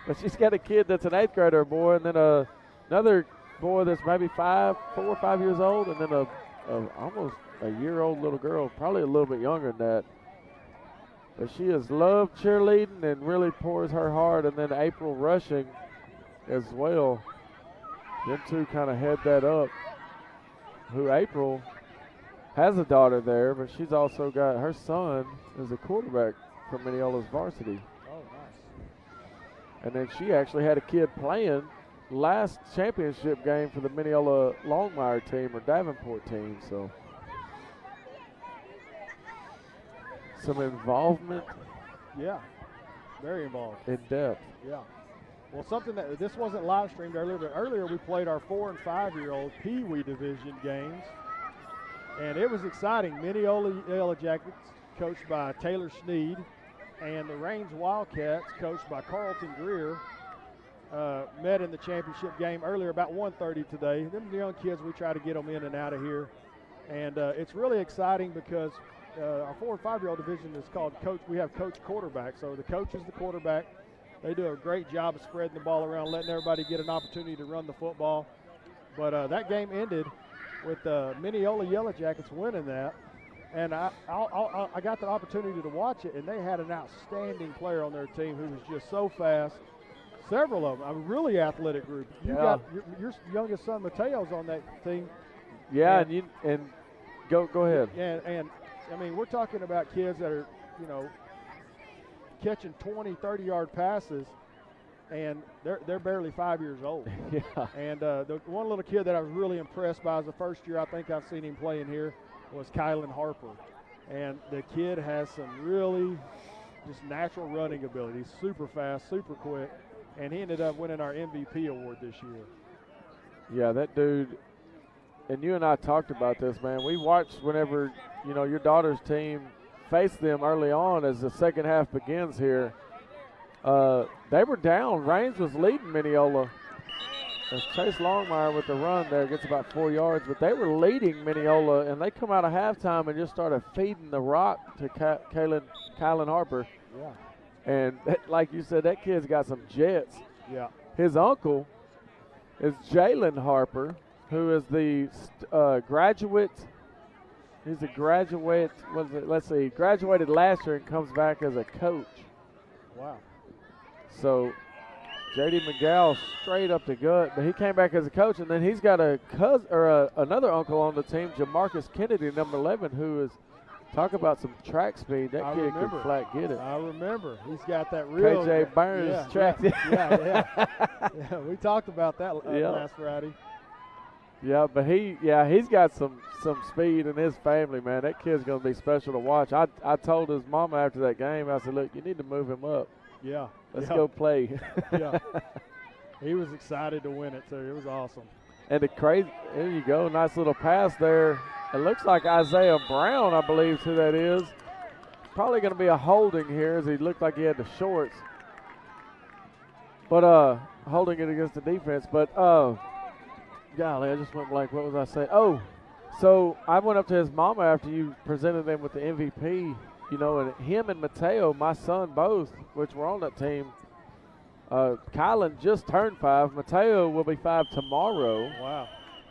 But she's got a kid that's an 8th grader boy, and then another boy that's maybe 4 or 5 years old, and then almost a year-old little girl, probably a little bit younger than that. But she has loved cheerleading and really pours her heart, and then April rushing as well. Them two kind of head that up. Who April has a daughter there, but she's also got her son is a quarterback for Mineola's varsity. Oh, nice. And then she actually had a kid playing last championship game for the Mineola Longmire team or Davenport team. So some involvement. Yeah, very involved. In depth. Yeah. Well, something that this wasn't live streamed earlier, but earlier we played our 4 and 5-year-old Pee Wee division games, and it was exciting. Mineola Yellow Jackets, coached by Taylor Sneed, and the Rains Wildcats, coached by Carlton Greer, met in the championship game earlier about 1:30 today. Them young kids, we try to get them in and out of here, and it's really exciting because our 4 and 5-year-old division is called Coach. We have Coach Quarterback, so the coach is the quarterback. They do a great job of spreading the ball around, letting everybody get an opportunity to run the football. But that game ended with Mineola Yellow Jackets winning that. And I got the opportunity to watch it, and they had an outstanding player on their team who was just so fast. Several of them, a really athletic group. You got your youngest son Mateo's on that team. Yeah, and go ahead. And I mean, we're talking about kids that are, catching 20, 30-yard passes, and they're barely 5 years old. Yeah. And the one little kid that I was really impressed by is the first year I think I've seen him playing here was Kylan Harper. And the kid has some really just natural running ability. He's super fast, super quick, and he ended up winning our MVP award this year. Yeah, that dude, and you and I talked about this, man. We watched whenever, your daughter's team faced them early on as the second half begins here. They were down. Rains was leading Mineola. As Chase Longmire with the run there gets about 4 yards, but they were leading Mineola, and they come out of halftime and just started feeding the rock to Kylan Harper. Yeah. And like you said, that kid's got some jets. Yeah. His uncle is Jalen Harper, who is the graduate. He's a graduate. Graduated last year and comes back as a coach. Wow. So J.D. McGowl straight up the gut, but he came back as a coach, and then he's got a cousin or another uncle on the team, Jamarcus Kennedy, number 11, who is talk about some track speed. That kid can flat get it. I remember. He's got that real KJ Burns track. Yeah. We talked about that last Friday. Yeah, but he's got some speed in his family, man. That kid's going to be special to watch. I told his mama after that game, I said, look, you need to move him up. Yeah. Let's go play. Yeah. He was excited to win it, too. It was awesome. And there you go, nice little pass there. It looks like Isaiah Brown, I believe, who that is. Probably going to be a holding here, as he looked like he had the shorts. But holding it against the defense. But golly, I just went blank. What was I saying? Oh, so I went up to his mama after you presented them with the MVP. You know, and him and Mateo, my son both, which were on that team. Kylan just turned 5. Mateo will be 5 tomorrow. Wow.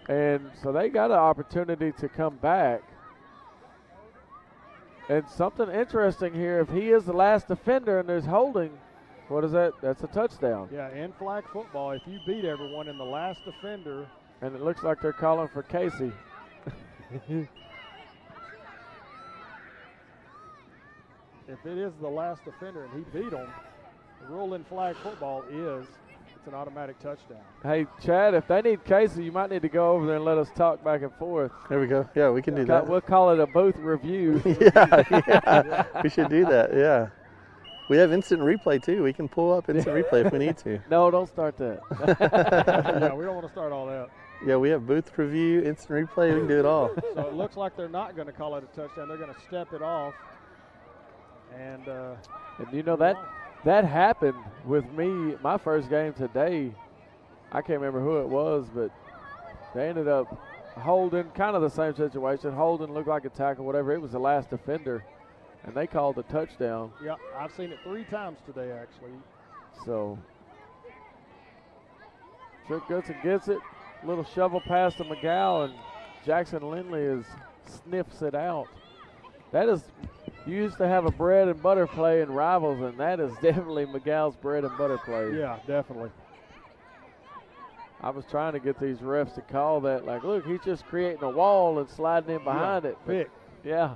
And so they got an opportunity to come back. And something interesting here, if he is the last defender and there's holding, what is that? That's a touchdown. Yeah, in flag football, if you beat everyone in the last defender. And it looks like they're calling for Casey. If it is the last defender and he beat him, the rule in flag football is it's an automatic touchdown. Hey, Chad, if they need Casey, you might need to go over there and let us talk back and forth. There we go. Yeah, we can do that. We'll call it a booth review. yeah. We should do that, yeah. We have instant replay, too. We can pull up instant replay if we need to. No, don't start that. Yeah, we don't want to start all that. Yeah, we have booth review, instant replay. We can do it all. So it looks like they're not going to call it a touchdown. They're going to step it off. And you know that happened with me my first game today. I can't remember who it was, but they ended up holding, kind of the same situation. Holding looked like a tackle, whatever. It was the last defender, and they called a touchdown. Yeah, I've seen it 3 times today, actually. So Trick Goodson gets it. Little shovel pass to McGow, and Jackson Lindley sniffs it out. That is, you used to have a bread and butter play in Rivals, and that is definitely McGow's bread and butter play. Yeah, definitely. I was trying to get these refs to call that, like, look, he's just creating a wall and sliding in behind it. Pick. Yeah.